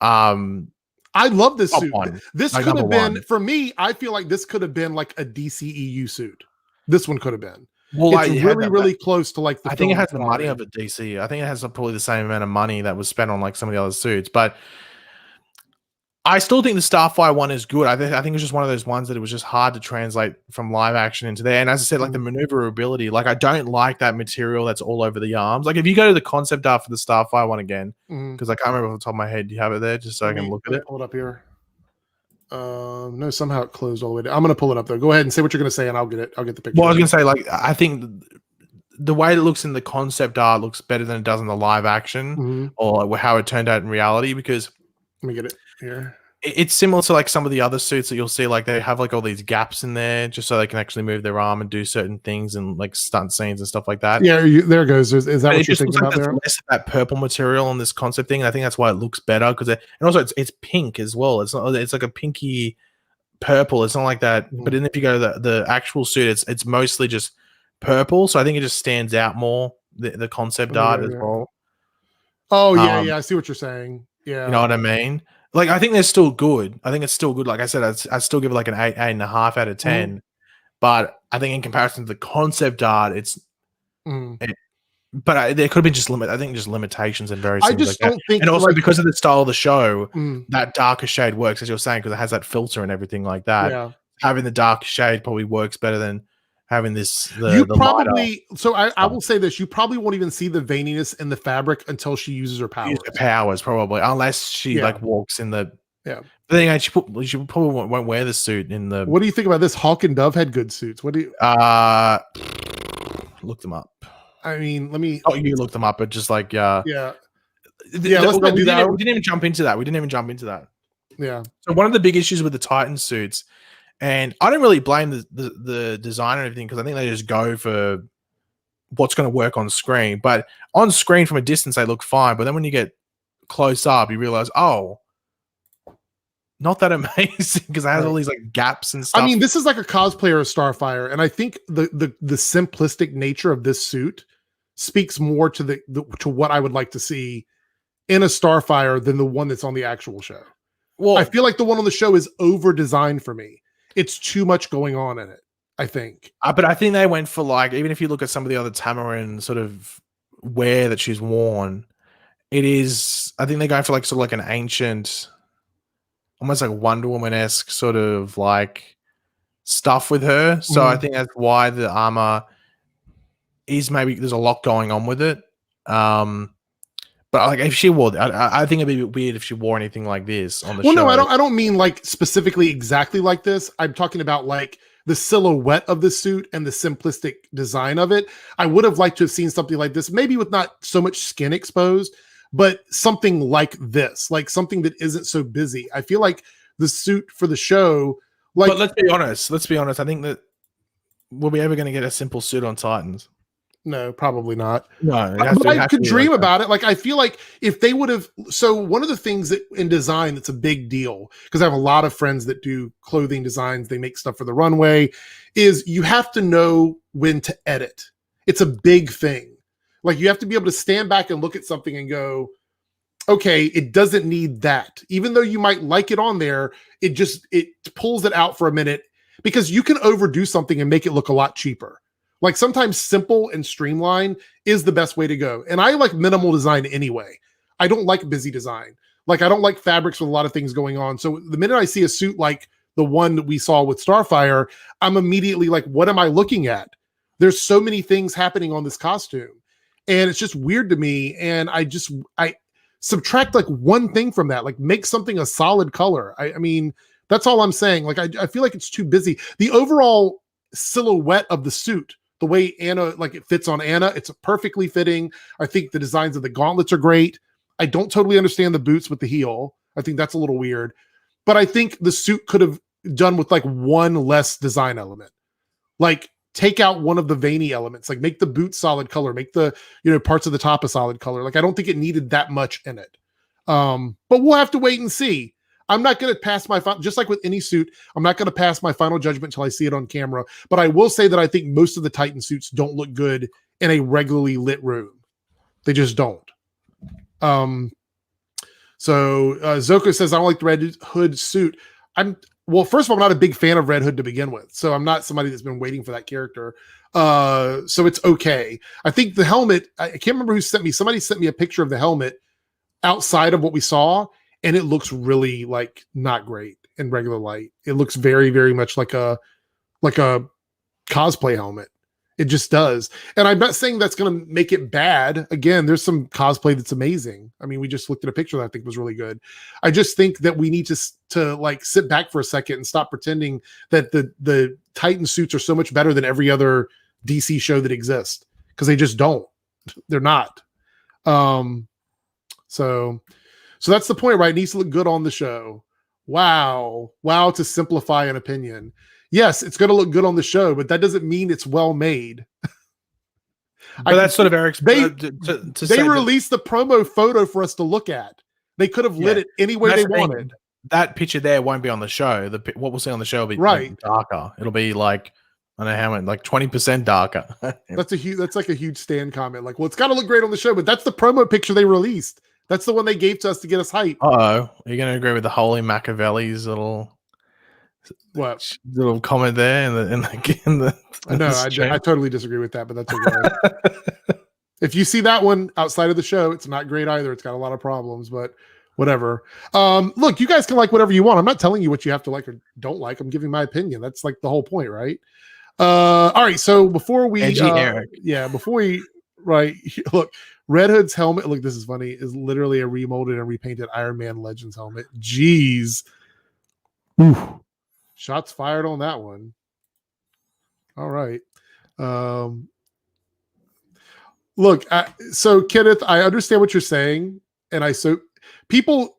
I love this suit. One. This like could have been one. for me. I feel like this could have been like a DCEU suit. This one could have been. Well, it's really close to like the. I think it has the money of a DC. I think it has probably the same amount of money that was spent on like some of the other suits, but I still think the Starfire one is good. I think it's just one of those ones that it was just hard to translate from live action into there. And as I said, like the maneuverability, like I don't like that material that's all over the arms. Like if you go to the concept art for the Starfire one again, because I can't remember off the top of my head, do you have it there just so I can look at it? Pull it up here. No, somehow it closed all the way down. I'm going to pull it up though. Go ahead and say what you're going to say, and I'll get it. I'll get the picture. Well, I was going to say, like, I think the way it looks in the concept art looks better than it does in the live action, or like how it turned out in reality. Because let me get it here. It's similar to like some of the other suits that you'll see, like they have like all these gaps in there just so they can actually move their arm and do certain things and like stunt scenes and stuff like that. Yeah, there it goes. Is that what you're thinking about there? Less of that purple material on this concept thing, and I think that's why it looks better because and also it's pink as well. It's not. It's like a pinky purple. It's not like that. But then if you go to the actual suit, it's mostly just purple. So I think it just stands out more. The concept art as well. Oh yeah, I see what you're saying. Yeah, you know what I mean. Like, I think they're still good. I think it's still good. Like I said, I'd still give it like an 8.5 out of 10. But I think in comparison to the concept art, it's. But there could have been just limitations and various things. I just don't think, and also because of the style of the show, that darker shade works, as you're saying, because it has that filter and everything like that. Yeah. Having the dark shade probably works better than having this. You probably. So I will say this: you probably won't even see the veininess in the fabric until she uses her powers. Probably, unless she like walks in the. Yeah. The thing is, she probably won't wear the suit in the. What do you think about this? Hawk and Dove had good suits. What do you? Look them up. I mean, let me. Oh, you look them up, but just like yeah. Let's not do that. We didn't even jump into that. Yeah. So one of the big issues with the Titan suits. And I don't really blame the design and everything because I think they just go for what's going to work on screen. But on screen from a distance, they look fine. But then when you get close up, you realize, oh, not that amazing because it has all these like gaps and stuff. I mean, this is like a cosplayer of Starfire, and I think the simplistic nature of this suit speaks more to to what I would like to see in a Starfire than the one that's on the actual show. Well, I feel like the one on the show is over designed for me. It's too much going on in it, I think. But I think they went for like, even if you look at some of the other Tamarin sort of wear that she's worn, it is, I think they're going for like sort of like an ancient, almost like Wonder Woman-esque sort of like stuff with her. So I think that's why the armor is maybe, there's a lot going on with it. But like if she wore, I think it'd be weird if she wore anything like this on the show. Well, no, I don't mean like specifically exactly like this. I'm talking about like the silhouette of the suit and the simplistic design of it. I would have liked to have seen something like this, maybe with not so much skin exposed, but something like this, like something that isn't so busy. I feel like the suit for the show, like. But let's be honest. I think that were we ever going to get a simple suit on Titans? No, probably not. No, but I could dream about it. Like, I feel like if they would have, so one of the things that in design that's a big deal, because I have a lot of friends that do clothing designs, they make stuff for the runway, is you have to know when to edit. It's a big thing. Like, you have to be able to stand back and look at something and go, okay, it doesn't need that. Even though you might like it on there, it pulls it out for a minute, because you can overdo something and make it look a lot cheaper. Like, sometimes simple and streamlined is the best way to go. And I like minimal design anyway. I don't like busy design. Like, I don't like fabrics with a lot of things going on. So the minute I see a suit like the one that we saw with Starfire, I'm immediately like, what am I looking at? There's so many things happening on this costume. And it's just weird to me. And I subtract like one thing from that, like make something a solid color. I mean, that's all I'm saying. Like, I feel like it's too busy. The overall silhouette of the suit, the way Anna, like it fits on Anna, it's perfectly fitting. I think the designs of the gauntlets are great. I don't totally understand the boots with the heel. I think that's a little weird. but I think the suit could have done with like one less design element. Like take out one of the veiny elements, like make the boot solid color, make the, you know, parts of the top a solid color. Like I don't think it needed that much in it. But we'll have to wait and see. I'm not going to pass my just like with any suit, I'm not going to pass my final judgment until I see it on camera. But I will say that I think most of the Titan suits don't look good in a regularly lit room. They just don't. So Zoko says, I don't like the Red Hood suit. Well, first of all, I'm not a big fan of Red Hood to begin with. So I'm not somebody that's been waiting for that character. So it's okay. I think the helmet, I can't remember who sent me. Somebody sent me a picture of the helmet outside of what we saw. And it looks really like not great in regular light. It looks very, very much like a cosplay helmet. It just does. And I'm not saying that's going to make it bad. Again, there's some cosplay that's amazing. I mean, we just looked at a picture that I think was really good. I just think that we need to like sit back for a second and stop pretending that the Titan suits are so much better than every other DC show that exists, because they just don't. They're not. So that's the point, right? It needs to look good on the show. Wow, to simplify an opinion. Yes, it's going to look good on the show, but that doesn't mean it's well made. But that's sort of Eric's. They released the promo photo for us to look at. They could have lit it any way they wanted. That picture there won't be on the show. What we'll see on the show will be darker. It'll be like, I don't know how much, like 20% darker. That's like a huge Stan comment. Like, well, it's got to look great on the show, but that's the promo picture they released. That's the one they gave to us to get us hyped. Are you going to agree with the Holy Machiavelli's little comment there in the I totally disagree with that, but that's okay. If you see that one outside of the show, it's not great either. It's got a lot of problems, but whatever. Look, you guys can like whatever you want. I'm not telling you what you have to like or don't like. I'm giving my opinion. That's like the whole point, right? All right. So before we, look, Red Hood's helmet, look, this is funny, is literally a remolded and repainted Iron Man Legends helmet. Jeez. Ooh. Shots fired on that one. All right. Look, so Kenneth, I understand what you're saying, and people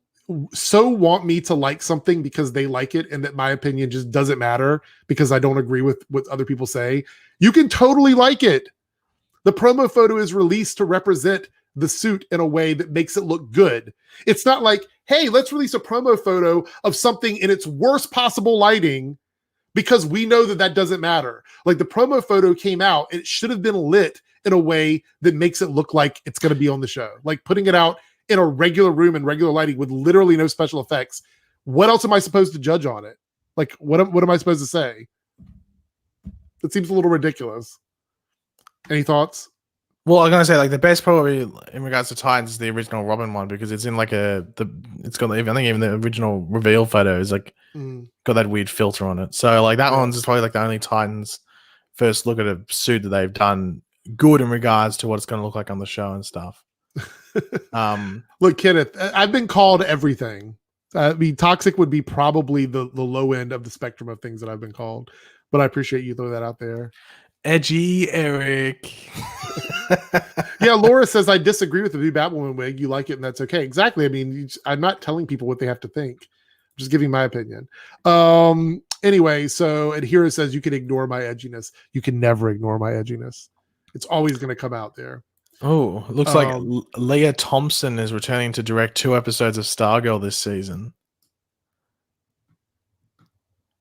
so want me to like something because they like it, and that my opinion just doesn't matter because I don't agree with what other people say. You can totally like it. The promo photo is released to represent the suit in a way that makes it look good. It's not like, hey, let's release a promo photo of something in its worst possible lighting because we know that doesn't matter. Like the promo photo came out, and it should have been lit in a way that makes it look like it's going to be on the show. Like putting it out in a regular room in regular lighting with literally no special effects. What else am I supposed to judge on it? Like, what am I supposed to say? It seems a little ridiculous. Any thoughts? Well, I'm gonna say like the best probably in regards to Titans is the original Robin one because it's in like it's got I think even the original reveal photo is like got that weird filter on it. So like that one's probably like the only Titans first look at a suit that they've done good in regards to what it's gonna look like on the show and stuff. Look, Kenneth, I've been called everything. I mean, toxic would be probably the low end of the spectrum of things that I've been called, but I appreciate you throwing that out there. Edgy Eric. Yeah, Laura says, I disagree with the new Batwoman wig. You like it, and that's okay. Exactly. I mean, I'm not telling people what they have to think. I'm just giving my opinion. Anyway, so Adhira says, you can ignore my edginess. You can never ignore my edginess. It's always going to come out there. Oh, it looks like Leah Thompson is returning to direct 2 episodes of Stargirl this season.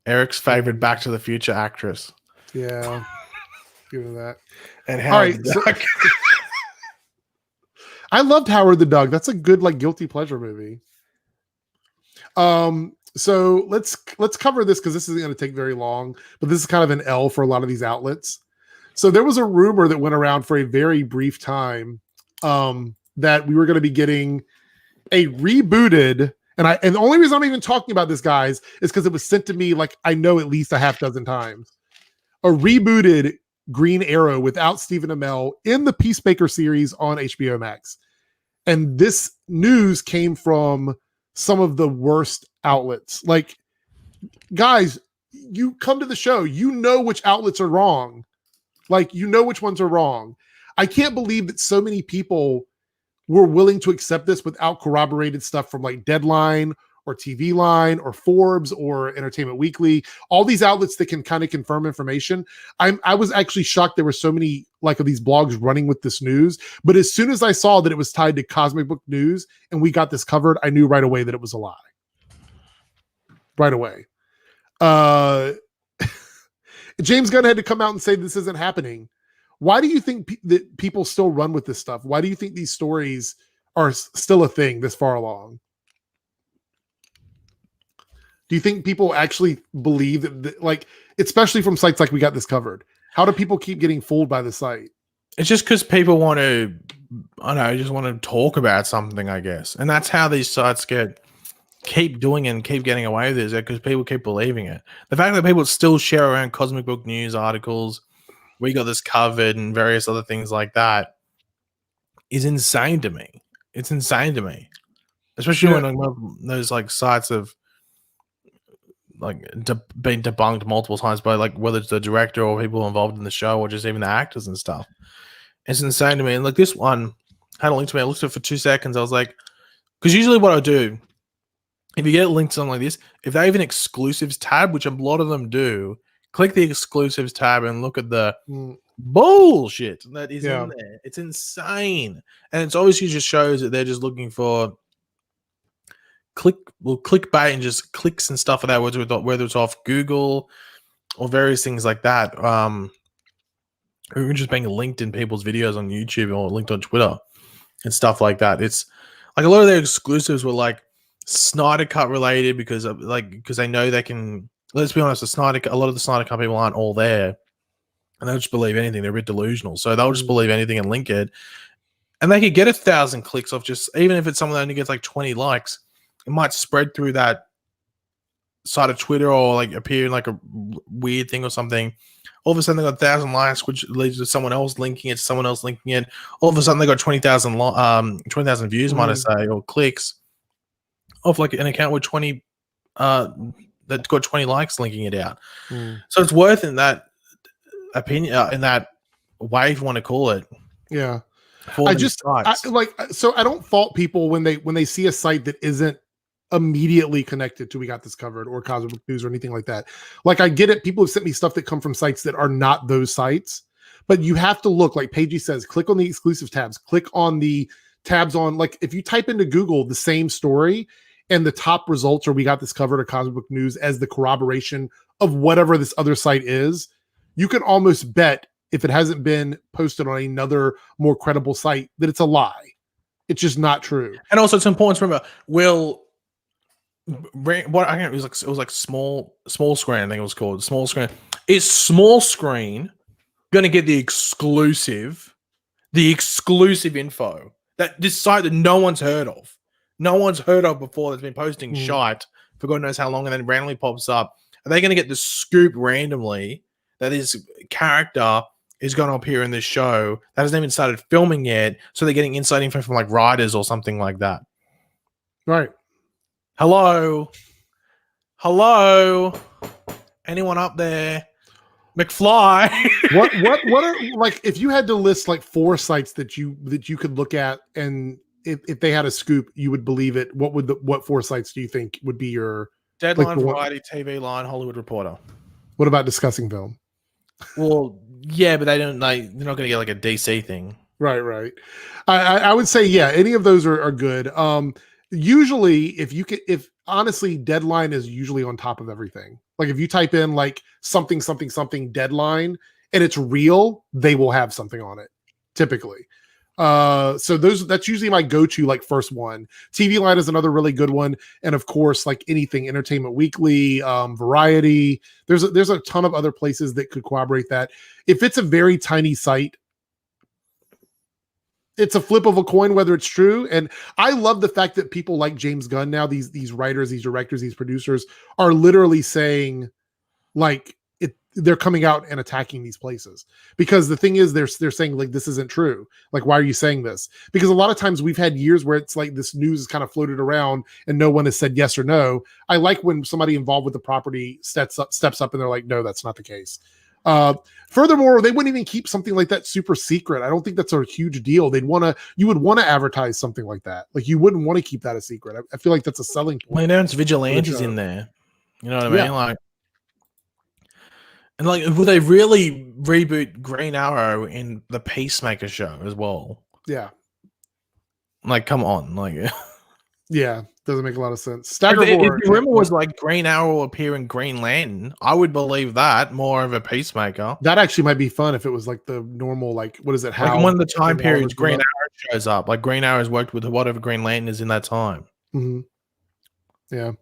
Eric's favorite Back to the Future actress. Yeah. Give him that. And Howard the Duck. I loved Howard the Duck. That's a good like guilty pleasure movie. So let's cover this because this isn't going to take very long, but this is kind of an L for a lot of these outlets. So there was a rumor that went around for a very brief time that we were going to be getting a rebooted, and the only reason I'm even talking about this, guys, is because it was sent to me like I know at least a half dozen times. A rebooted Green Arrow without Stephen Amell in the Peacemaker series on HBO Max. And this news came from some of the worst outlets. Like, guys, you come to the show, you know which outlets are wrong. Like, you know which ones are wrong. I can't believe that so many people were willing to accept this without corroborated stuff from like Deadline or TV Line or Forbes or Entertainment Weekly, all these outlets that can kind of confirm information. I was actually shocked there were so many like of these blogs running with this news. But as soon as I saw that it was tied to Cosmic Book News and we got this covered, I knew right away that it was a lie. Right away. James Gunn had to come out and say this isn't happening. Why do you think that people still run with this stuff? Why do you think these stories are still a thing this far along? Do you think people actually believe that, like, especially from sites like We Got This Covered? How do people keep getting fooled by the site? It's just because people want to, I don't know, just want to talk about something, I guess. And that's how these sites keep doing it and keep getting away with it, because people keep believing it. The fact that people still share around Cosmic Book News articles, We Got This Covered, and various other things like that is insane to me. It's insane to me, especially when those like sites have like been debunked multiple times by like whether it's the director or people involved in the show or just even the actors and stuff. It's insane to me. And like this one had a link to me. I looked at it for 2 seconds. I was like, because usually what I do, if you get a link to something like this, if they have an exclusives tab, which a lot of them do, click the exclusives tab and look at the bullshit that is in there. It's insane. And it's obviously just shows that they're just looking for clickbait and just clicks and stuff like that, whether it's off Google or various things like that. Or even just being linked in people's videos on YouTube or linked on Twitter and stuff like that. It's like a lot of their exclusives were like Snyder Cut related because they know they can. Let's be honest, a lot of the Snyder Cut people aren't all there, and they'll just believe anything. They're a bit delusional, so they'll just believe anything and link it, and they could get 1,000 clicks off just, even if it's someone that only gets like 20 likes, it might spread through that side of Twitter or like appear in like a weird thing or something. All of a sudden they got 1,000 likes, which leads to someone else linking it, someone else linking it. All of a sudden they got 20,000 views, might I say, or clicks off like an account with 20 that got 20 likes linking it out. So it's worth in that opinion, in that way, if you want to call it. Yeah. I don't fault people when they see a site that isn't immediately connected to We Got This Covered or Cosmic Book News or anything like that. Like, I get it. People have sent me stuff that come from sites that are not those sites, but you have to look, like Pagey says, click on the exclusive tabs, click on the tabs on, like, if you type into Google the same story and the top results are We Got This Covered or Cosmic Book News as the corroboration of whatever this other site is, you can almost bet, if it hasn't been posted on another more credible site, that it's a lie. It's just not true. And also, it's important to remember, it was like small screen, I think it was called small screen. Is small screen going to get the exclusive info that this site that no one's heard of before, that's been posting shite for God knows how long, and then randomly pops up? Are they going to get the scoop randomly that this character is going to appear in this show that hasn't even started filming yet? So they're getting inside info from like writers or something like that. Right. Hello. Anyone up there? McFly. what are, like, if you had to list like 4 sites that you could look at, and if they had a scoop, you would believe it, what 4 sites do you think would be your Deadline, Variety, TV Line, Hollywood Reporter? What about Discussing Film? Well, yeah, but they're not going to get like a DC thing. Right. I would say, yeah, any of those are good. Usually, if honestly, Deadline is usually on top of everything. Like, if you type in like something Deadline and it's real, they will have something on it typically. So that's usually my go-to, like, first one. TV Line is another really good one, and of course, like anything Entertainment Weekly, Variety. There's a ton of other places that could corroborate that. If it's a very tiny site, it's a flip of a coin whether it's true. And I love the fact that people like James Gunn now, these writers, these directors, these producers, are literally saying, like, they're coming out and attacking these places, because the thing is, they're saying, like, this isn't true. Like, why are you saying this? Because a lot of times we've had years where it's like this news is kind of floated around and no one has said yes or no. I like when somebody involved with the property steps up and they're like, no, that's not the case. Furthermore, they wouldn't even keep something like that super secret. I don't think that's a huge deal. You would want to advertise something like that. Like you wouldn't want to keep that a secret. I feel like that's a selling point. They announced Vigilantes in there. You know what I mean? Yeah. Like, and like, will they really reboot Green Arrow in the Peacemaker show as well? Yeah. Like, come on, like, yeah, doesn't make a lot of sense. If the rumor was like Green Arrow will appear in Green Lantern, I would believe that more of a Peacemaker. That actually might be fun if it was like the normal, like, what is it? How like one of the time periods Green Arrow shows up, like Green Arrow's worked with whatever Green Lantern is in that time. Mm-hmm. Yeah.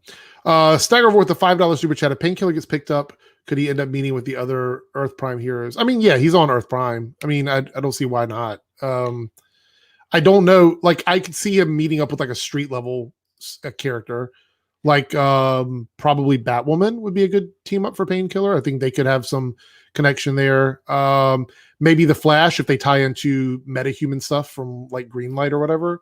Stagger with the $5 super chat. A Painkiller gets picked up. Could he end up meeting with the other Earth Prime heroes? I mean, yeah, he's on Earth Prime. I mean, I don't see why not. I don't know. Like, I could see him meeting up with like a street level character, like probably Batwoman would be a good team up for Painkiller. I think they could have some connection there. Maybe the Flash if they tie into metahuman stuff from like Greenlight or whatever.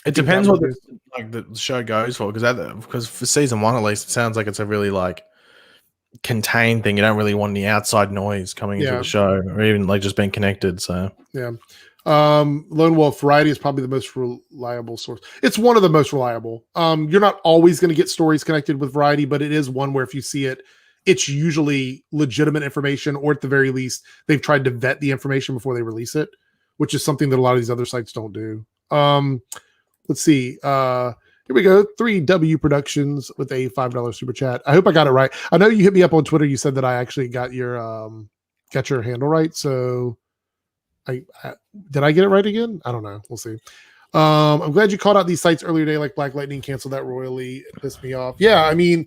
It depends what the show goes for, because for season 1 at least, it sounds like it's a really like contained thing. You don't really want any outside noise coming into the show, or even like just being connected. So yeah. Lone Wolf Variety is probably the most reliable source. It's one of the most reliable. You're not always going to get stories connected with Variety, but it is one where if you see it, it's usually legitimate information, or at the very least, they've tried to vet the information before they release it, which is something that a lot of these other sites don't do. Let's see. Here we go. 3W Productions with a $5 super chat. I hope I got it right. I know you hit me up on Twitter. You said that I actually got your handle right. So did I get it right again? I don't know. We'll see. I'm glad you called out these sites earlier today, like Black Lightning canceled that royally. It pissed me off. Yeah, I mean,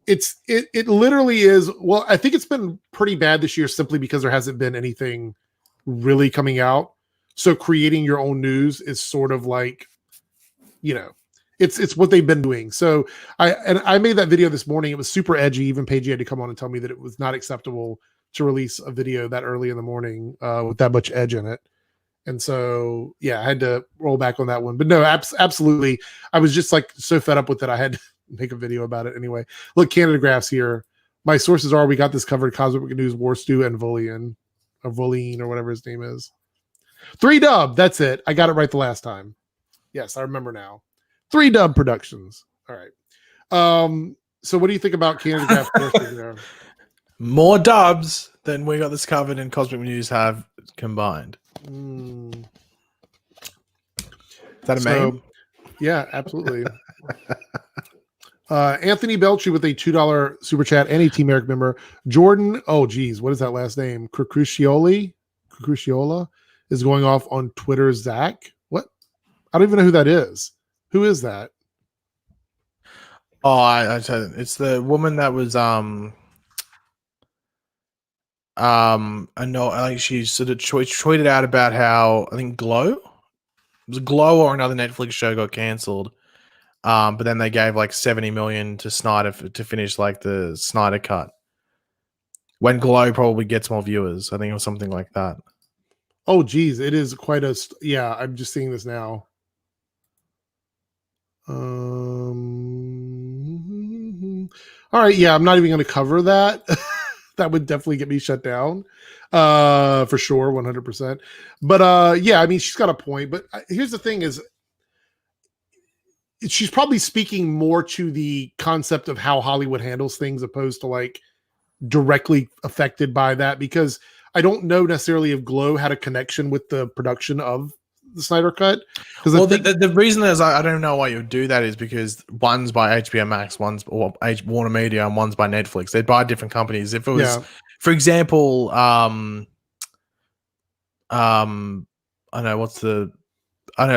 it literally is. Well, I think it's been pretty bad this year simply because there hasn't been anything really coming out. So creating your own news is sort of like, you know, it's what they've been doing. So I made that video this morning. It was super edgy. Even Pagey had to come on and tell me that it was not acceptable to release a video that early in the morning with that much edge in it. And so, yeah, I had to roll back on that one. But no, absolutely. I was just like so fed up with it. I had to make a video about it anyway. Look, Canada Graphs here. My sources are, we got this covered. Cosmic News, War Stew, and Volian or whatever his name is. 3Dub. That's it. I got it right the last time. Yes, I remember now. 3Dub Productions. All right. So what do you think about Canada Graphs sources there? More dubs than we got this covered and Cosmic News have combined. Is that a meme? Yeah, absolutely. Anthony Belchi with a $2 super chat and a Team Airrick member. Jordan, oh geez, what is that last name? Cruciola is going off on Twitter. Zach, what? I don't even know who that is. Who is that? Oh, I tell you, it's the woman that was I know, like she sort of tweeted out about how I think Glow, it was Glow or another Netflix show got cancelled, but then they gave like 70 million to Snyder to finish like the Snyder cut. When Glow probably gets more viewers, I think it was something like that. Oh, geez, it is quite a yeah. I'm just seeing this now. All right, yeah, I'm not even going to cover that. That would definitely get me shut down, for sure, 100%. But yeah, I mean, she's got a point. But here's the thing: is she's probably speaking more to the concept of how Hollywood handles things, opposed to like directly affected by that. Because I don't know necessarily if Glow had a connection with the production of the Snyder Cut. Well, the reason is I don't know why you would do that is because one's by HBO Max, one's or Warner Media, and one's by Netflix. They'd buy different companies. If it was, for example, I don't know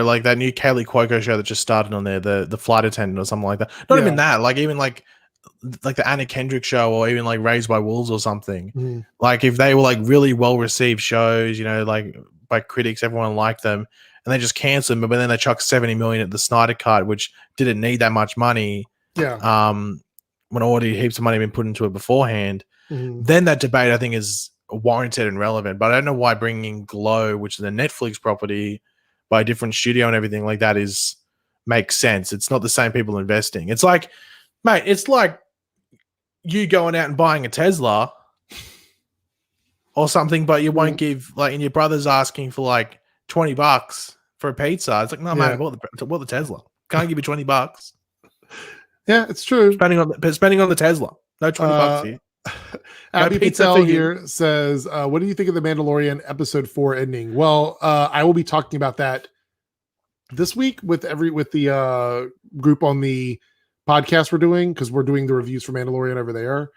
like that new Kaylee Cuoco show that just started on there, the flight attendant or something like that. Not even that, like even like the Anna Kendrick show, or even like Raised by Wolves or something. Like if they were like really well received shows, you know, like by critics, everyone liked them, and they just canceled them, but then they chucked 70 million at the Snyder Cut, which didn't need that much money. When already heaps of money had been put into it beforehand. Then that debate I think is warranted and relevant. But I don't know why bringing Glow, which is a Netflix property by a different studio and everything like that, makes sense. It's not the same people investing. It's like, mate, it's like you going out and buying a Tesla. or something, but you won't give like, and your brother's asking for like $20 for a pizza. It's like, no, man, I bought the Tesla. Can't give you $20. Yeah, it's true. Spending on the Tesla. No $20 here. Abby Patel here says, what do you think of the Mandalorian episode 4 ending? Well, I will be talking about that this week with the group on the podcast we're doing, because we're doing the reviews for Mandalorian over there.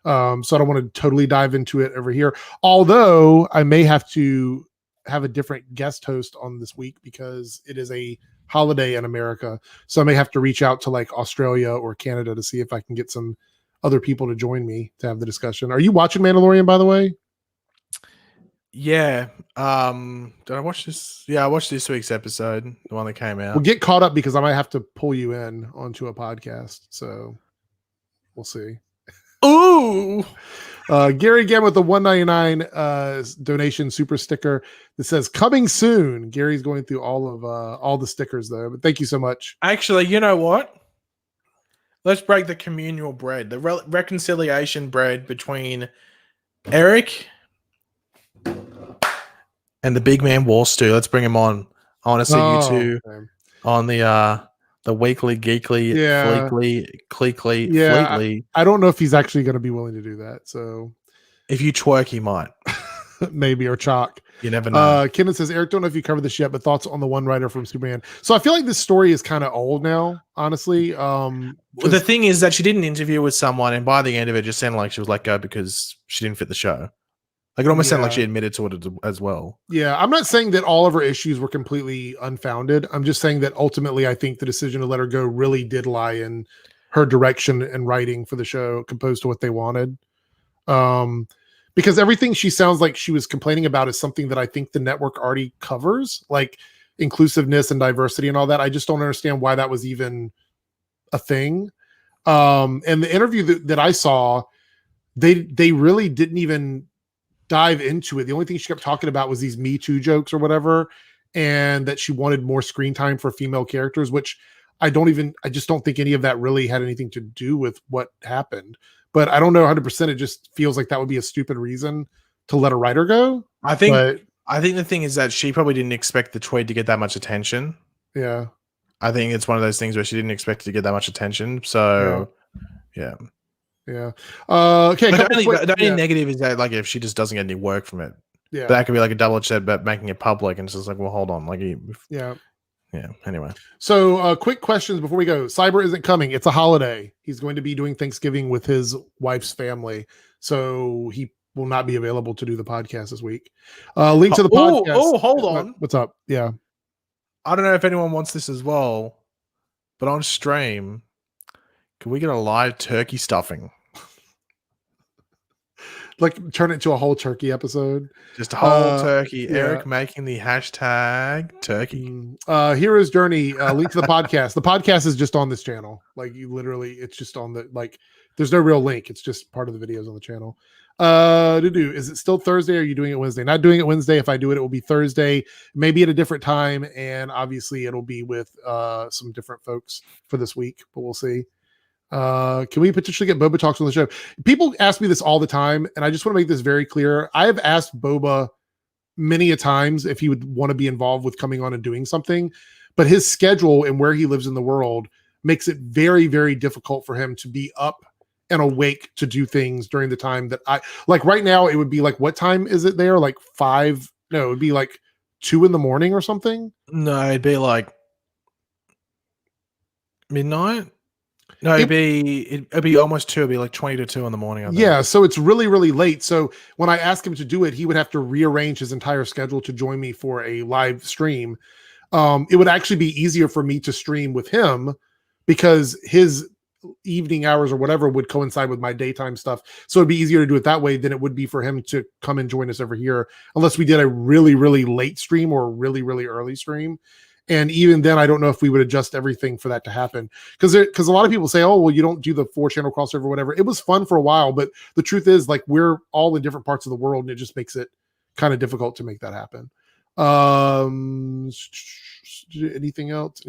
So I don't want to totally dive into it over here. Although I may have to have a different guest host on this week because it is a holiday in America. So I may have to reach out to like Australia or Canada to see if I can get some other people to join me to have the discussion. Are you watching Mandalorian, by the way? Yeah. Did I watch this? Yeah, I watched this week's episode, the one that came out. We'll get caught up because I might have to pull you in onto a podcast. So we'll see. Ooh. Gary again with the $1.99 donation super sticker that says coming soon. Gary's going through all the stickers though, but thank you so much. Actually, you know what? Let's break the communal bread, the reconciliation bread between Eric and the big man War Stew. Let's bring him on. I want to see you two on the weekly, geekly, fleekly, clickly, fleetly. I don't know if he's actually going to be willing to do that. So if you twerk, he might. Maybe, or chalk. You never know. Kenan says, Eric, don't know if you covered this yet, but thoughts on the one writer from Superman. So I feel like this story is kind of old now, honestly. Well, the thing is that she did an interview with someone, and by the end of it, it just sounded like she was let go because she didn't fit the show. Like it almost sounded like she admitted to it as well. Yeah, I'm not saying that all of her issues were completely unfounded. I'm just saying that ultimately, I think the decision to let her go really did lie in her direction and writing for the show, composed to what they wanted. Because everything she sounds like she was complaining about is something that I think the network already covers, like inclusiveness and diversity and all that. I just don't understand why that was even a thing. And the interview that I saw, they really didn't even dive into it. The only thing she kept talking about was these Me Too jokes or whatever, and that she wanted more screen time for female characters, which I just don't think any of that really had anything to do with what happened. But I don't know 100%. It just feels like that would be a stupid reason to let a writer go. I think the thing is that she probably didn't expect the tweet to get that much attention. Yeah. I think it's one of those things where she didn't expect it to get that much attention. So yeah. Okay. But the only negative is that like if she just doesn't get any work from it, that could be like a double-edged sword about making it public, and it's just like, well, hold on, like Anyway, so quick questions before we go. Cyber isn't coming; it's a holiday. He's going to be doing Thanksgiving with his wife's family, so he will not be available to do the podcast this week. Link to the podcast. Oh, hold on. What's up? Yeah, I don't know if anyone wants this as well, but on stream, can we get a live turkey stuffing? Like turn it to a whole turkey episode. Just a whole turkey. Eric making the hashtag turkey. Hero's Journey, link to the podcast. The podcast is just on this channel. Like you literally, it's just on the, like, there's no real link. It's just part of the videos on the channel. Is it still Thursday or are you doing it Wednesday? Not doing it Wednesday. If I do it, it will be Thursday, maybe at a different time. And obviously it'll be with some different folks for this week, but we'll see. Can we potentially get Boba Talks on the show? People ask me this all the time, and I just want to make this very clear. I have asked Boba many a times if he would want to be involved with coming on and doing something, but his schedule and where he lives in the world makes it very, very difficult for him to be up and awake to do things during the time that I like. Right now, it would be like, what time is it there? Like 5? No, it would be like 2 in the morning or something. No, it'd be like midnight. No, it'd be almost 2. It'd be like 20 to 2 in the morning. Yeah, so it's really, really late. So when I ask him to do it, he would have to rearrange his entire schedule to join me for a live stream. It would actually be easier for me to stream with him because his evening hours or whatever would coincide with my daytime stuff. So it'd be easier to do it that way than it would be for him to come and join us over here, unless we did a really, really late stream or a really, really early stream. And even then, I don't know if we would adjust everything for that to happen. Because a lot of people say, oh, well, you don't do the 4-channel crossover or whatever. It was fun for a while, but the truth is, like, we're all in different parts of the world, and it just makes it kind of difficult to make that happen. Anything else?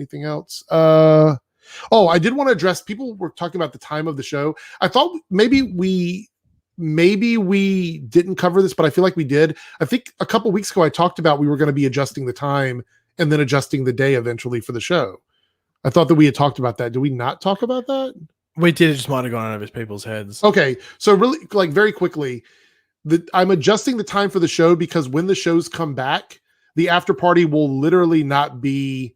I did want to address, people were talking about the time of the show. I thought maybe we maybe we didn't cover this, but I feel like we did. I think a couple weeks ago I talked about we were going to be adjusting the time and then adjusting the day eventually for the show. I thought that we had talked about that. Did we not talk about that? We did. It just might have gone over people's heads. Okay. So really, like, very quickly, I'm adjusting the time for the show because when the shows come back, the after party will literally not be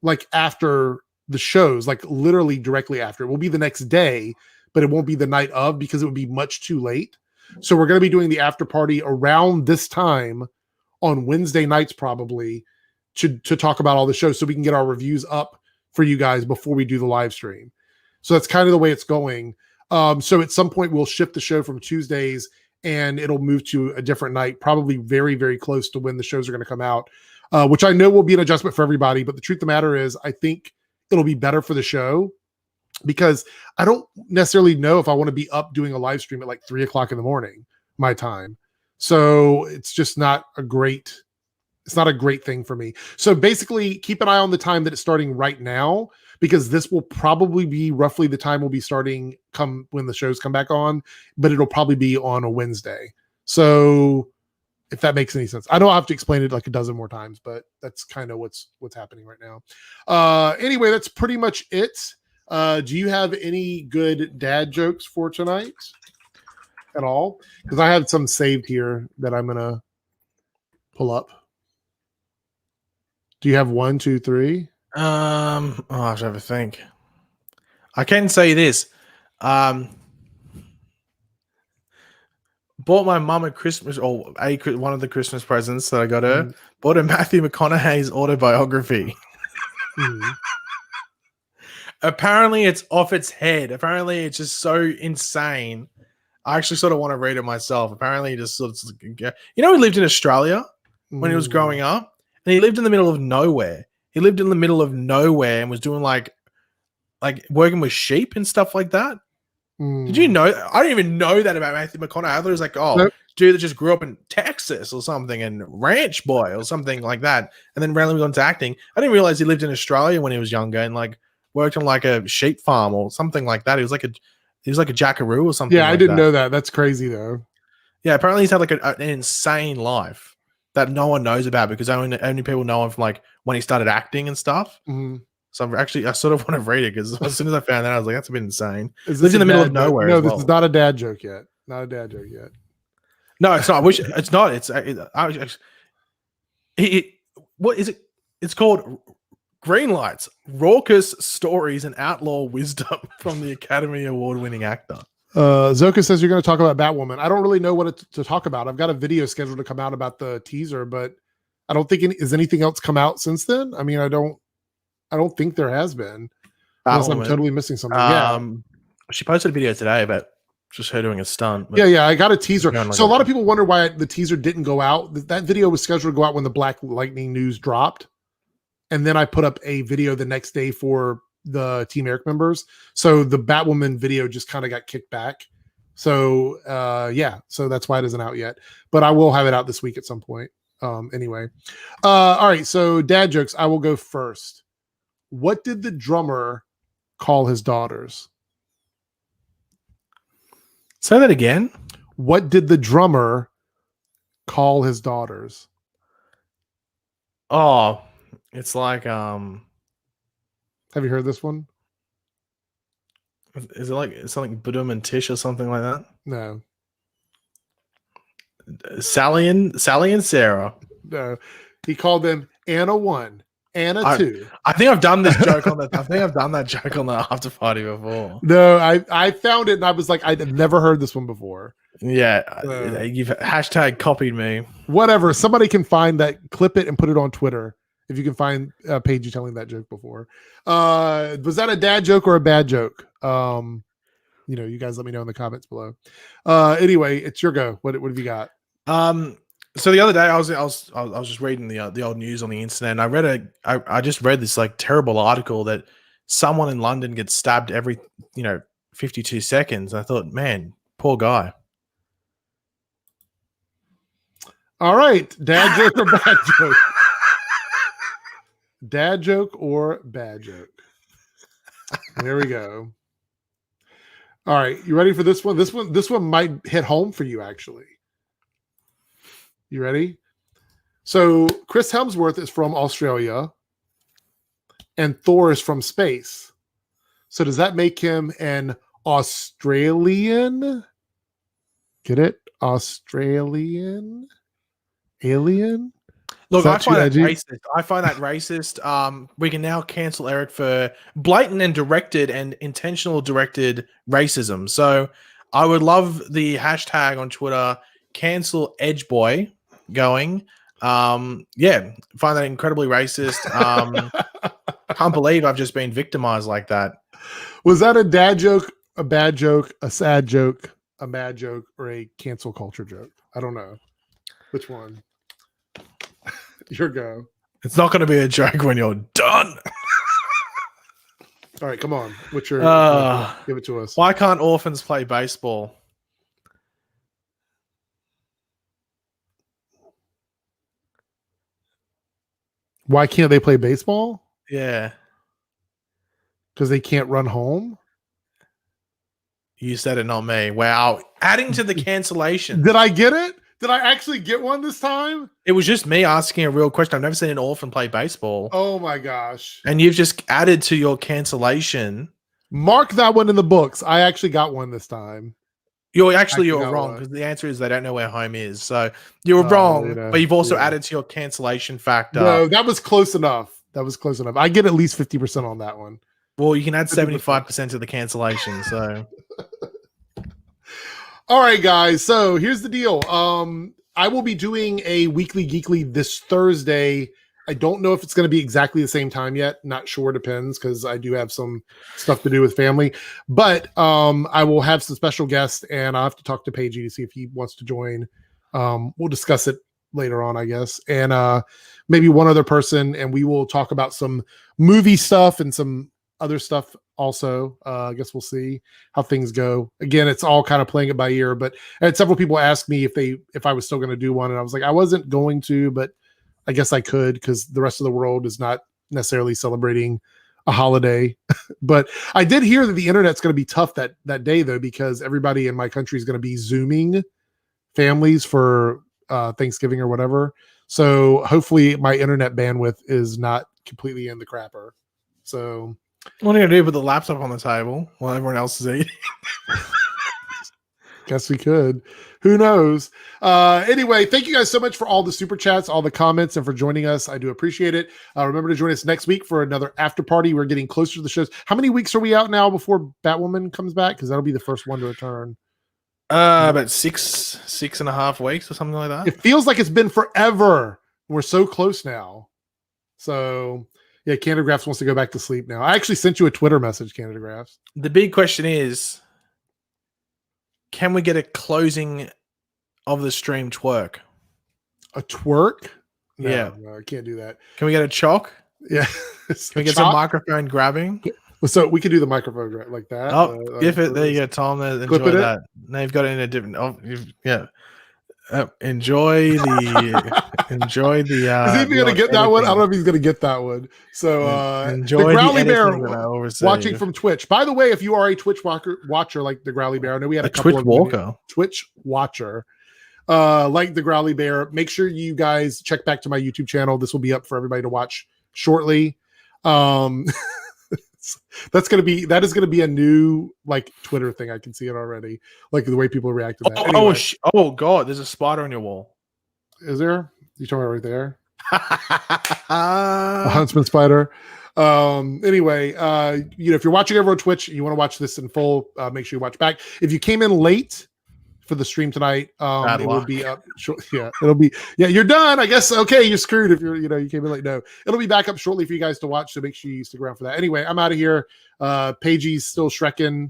like after the shows, like literally directly after. It will be the next day, but it won't be the night of because it would be much too late. So we're going to be doing the after party around this time on Wednesday nights, probably to talk about all the shows so we can get our reviews up for you guys before we do the live stream. So that's kind of the way it's going. So at some point we'll shift the show from Tuesdays and it'll move to a different night, probably very, very close to when the shows are going to come out, which I know will be an adjustment for everybody. But the truth of the matter is, I think it'll be better for the show because I don't necessarily know if I want to be up doing a live stream at like 3:00 in the morning, my time. So it's just not a great thing for me. So basically keep an eye on the time that it's starting right now, because this will probably be roughly the time we'll be starting come when the shows come back on, but it'll probably be on a Wednesday. So if that makes any sense, I know I have to explain it like a dozen more times, but that's kind of what's happening right now. Anyway, that's pretty much it. Do you have any good dad jokes for tonight at all? Because I have some saved here that I'm going to pull up. Do you have 1, 2, 3? I have to have a think. I can say this. Bought my mum a Christmas, or one of the Christmas presents that I got her. Bought her Matthew McConaughey's autobiography. Apparently, it's off its head. Apparently, it's just so insane. I actually sort of want to read it myself. Apparently, he just sort of, he lived in Australia when he was growing up. And he lived in the middle of nowhere. He lived in the middle of nowhere and was doing like working with sheep and stuff like that. Did you know? I didn't even know that about Matthew McConaughey. I thought he was like, dude that just grew up in Texas or something and ranch boy or something like that. And then randomly got into acting. I didn't realize he lived in Australia when he was younger and like worked on like a sheep farm or something like that. He was like a jackaroo or something. Yeah, like I didn't that. know that. That's crazy though. Yeah, apparently he's had like an insane life that no one knows about because only people know him from like when he started acting and stuff. So I sort of want to read it because as soon as I found that, I was like, that's a bit insane. Lives in the middle of nowhere. No, this is not a dad joke yet. Not a dad joke yet. No, it's not. I wish it's not. What is it? It's called Green Lights, Raucous Stories and Outlaw Wisdom from the Academy Award-winning actor. Zoka says you're going to talk about Batwoman. I don't really know what to talk about. I've got a video scheduled to come out about the teaser, but I don't think has anything else come out since then. I mean, I don't think there has been. Unless I'm totally missing something. She posted a video today about just her doing a stunt. Yeah, I got a teaser. So a lot of people wonder why the teaser didn't go out. That video was scheduled to go out when the Black Lightning news dropped, and then I put up a video the next day for the Team Airrick members. So the Batwoman video just kind of got kicked back. So so that's why it isn't out yet. But I will have it out this week at some point. Anyway. All right, so dad jokes. I will go first. What did the drummer call his daughters? Say that again. What did the drummer call his daughters? Oh, it's like Have you heard this one? Is it like something Budum and Tish or something like that? No. Sally and Sarah. No. He called them Anna 1, Anna 2. I think I've done this joke on that. I think I've done that joke on the after party before. No, I found it and I was like, I'd never heard this one before. Yeah, you've hashtag copied me. Whatever. Somebody can find that, clip it, and put it on Twitter. If you can find Pagey telling that joke before. Was that a dad joke or a bad joke? You guys let me know in the comments below. Anyway, it's your go. What have you got? So the other day I was just reading the old news on the internet, and I just read this like terrible article that someone in London gets stabbed every 52 seconds. I thought, man, poor guy. All right, dad joke or bad joke? Dad joke or bad joke? There we go. All right, you ready for this one? This one might hit home for you, actually. You ready? So Chris Hemsworth is from Australia, and Thor is from space. So does that make him an Australian? Get it? Australian alien? Look, I find that racist. I find that racist. We can now cancel Eric for blatant and directed and intentional directed racism. So I would love the hashtag on Twitter, cancel Edgeboy, going. Yeah, find that incredibly racist. Can't believe I've just been victimized like that. Was that a dad joke, a bad joke, a sad joke, a mad joke, or a cancel culture joke? I don't know. Which one? Your go. It's not going to be a joke when you're done. All right, come on. What's your give it to us? Why can't orphans play baseball? Why can't they play baseball? Yeah. Because they can't run home? You said it, not me. Wow. Adding to the cancellation. Did I get it? Did I actually get one this time? It was just me asking a real question. I've never seen an orphan play baseball. Oh my gosh. And you've just added to your cancellation. Mark that one in the books. I actually got one this time. You're wrong, because the answer is they don't know where home is. So you were wrong, but you've also added to your cancellation factor. No, that was close enough. I get at least 50% on that one. Well, you can add 75% to the cancellation. So all right, guys. So here's the deal. I will be doing a weekly geekly this Thursday. I don't know if it's going to be exactly the same time yet. Not sure. Depends, because I do have some stuff to do with family. But I will have some special guests, and I'll have to talk to Pagey to see if he wants to join. We'll discuss it later on, I guess. And maybe one other person, and we will talk about some movie stuff and some other stuff also. I guess we'll see how things go. Again, it's all kind of playing it by ear, but I had several people ask me if I was still going to do one, and I was like, I wasn't going to, but I guess I could, because the rest of the world is not necessarily celebrating a holiday. But I did hear that the internet's going to be tough that day, though, because everybody in my country is going to be Zooming families for Thanksgiving or whatever. So hopefully my internet bandwidth is not completely in the crapper. So what are you going to do with the laptop on the table while everyone else is eating? Guess we could. Who knows? Anyway, thank you guys so much for all the super chats, all the comments, and for joining us. I do appreciate it. Remember to join us next week for another after party. We're getting closer to the shows. How many weeks are we out now before Batwoman comes back? Because that'll be the first one to return. About 6.5 weeks or something like that. It feels like it's been forever. We're so close now. So yeah, Canada Graphs wants to go back to sleep now. I actually sent you a Twitter message, Canada Graphs. The big question is, can we get a closing of the stream twerk? A twerk? No, yeah. No, I can't do that. Can we get a chalk? Yeah. Can we get some microphone grabbing? So we can do the microphone like that. Oh, if it, there you go, Tom. Enjoy that. Now you've got it in a different. Oh, yeah. Enjoy the. Enjoy the. Is he even gonna get that one? I don't know if he's gonna get that one. So enjoy the Growly Bear watching from Twitch. By the way, if you are a Twitch watcher like the Growly Bear, I know we had a couple Twitch of walker. Twitch watcher. Like the Growly Bear, make sure you guys check back to my YouTube channel. This will be up for everybody to watch shortly. That is gonna be a new like Twitter thing. I can see it already, like the way people react to that. Anyway. Oh god, there's a spider on your wall. Is there? You talking about right there? A huntsman spider. Anyway, if you're watching over on Twitch, you want to watch this in full, make sure you watch back. If you came in late for the stream tonight, it will be up. Yeah, it'll be. Yeah, you're done. I guess. Okay, you're screwed if you came in late. No, it'll be back up shortly for you guys to watch. So make sure you stick around for that. Anyway, I'm out of here. Pagey's still shrekking.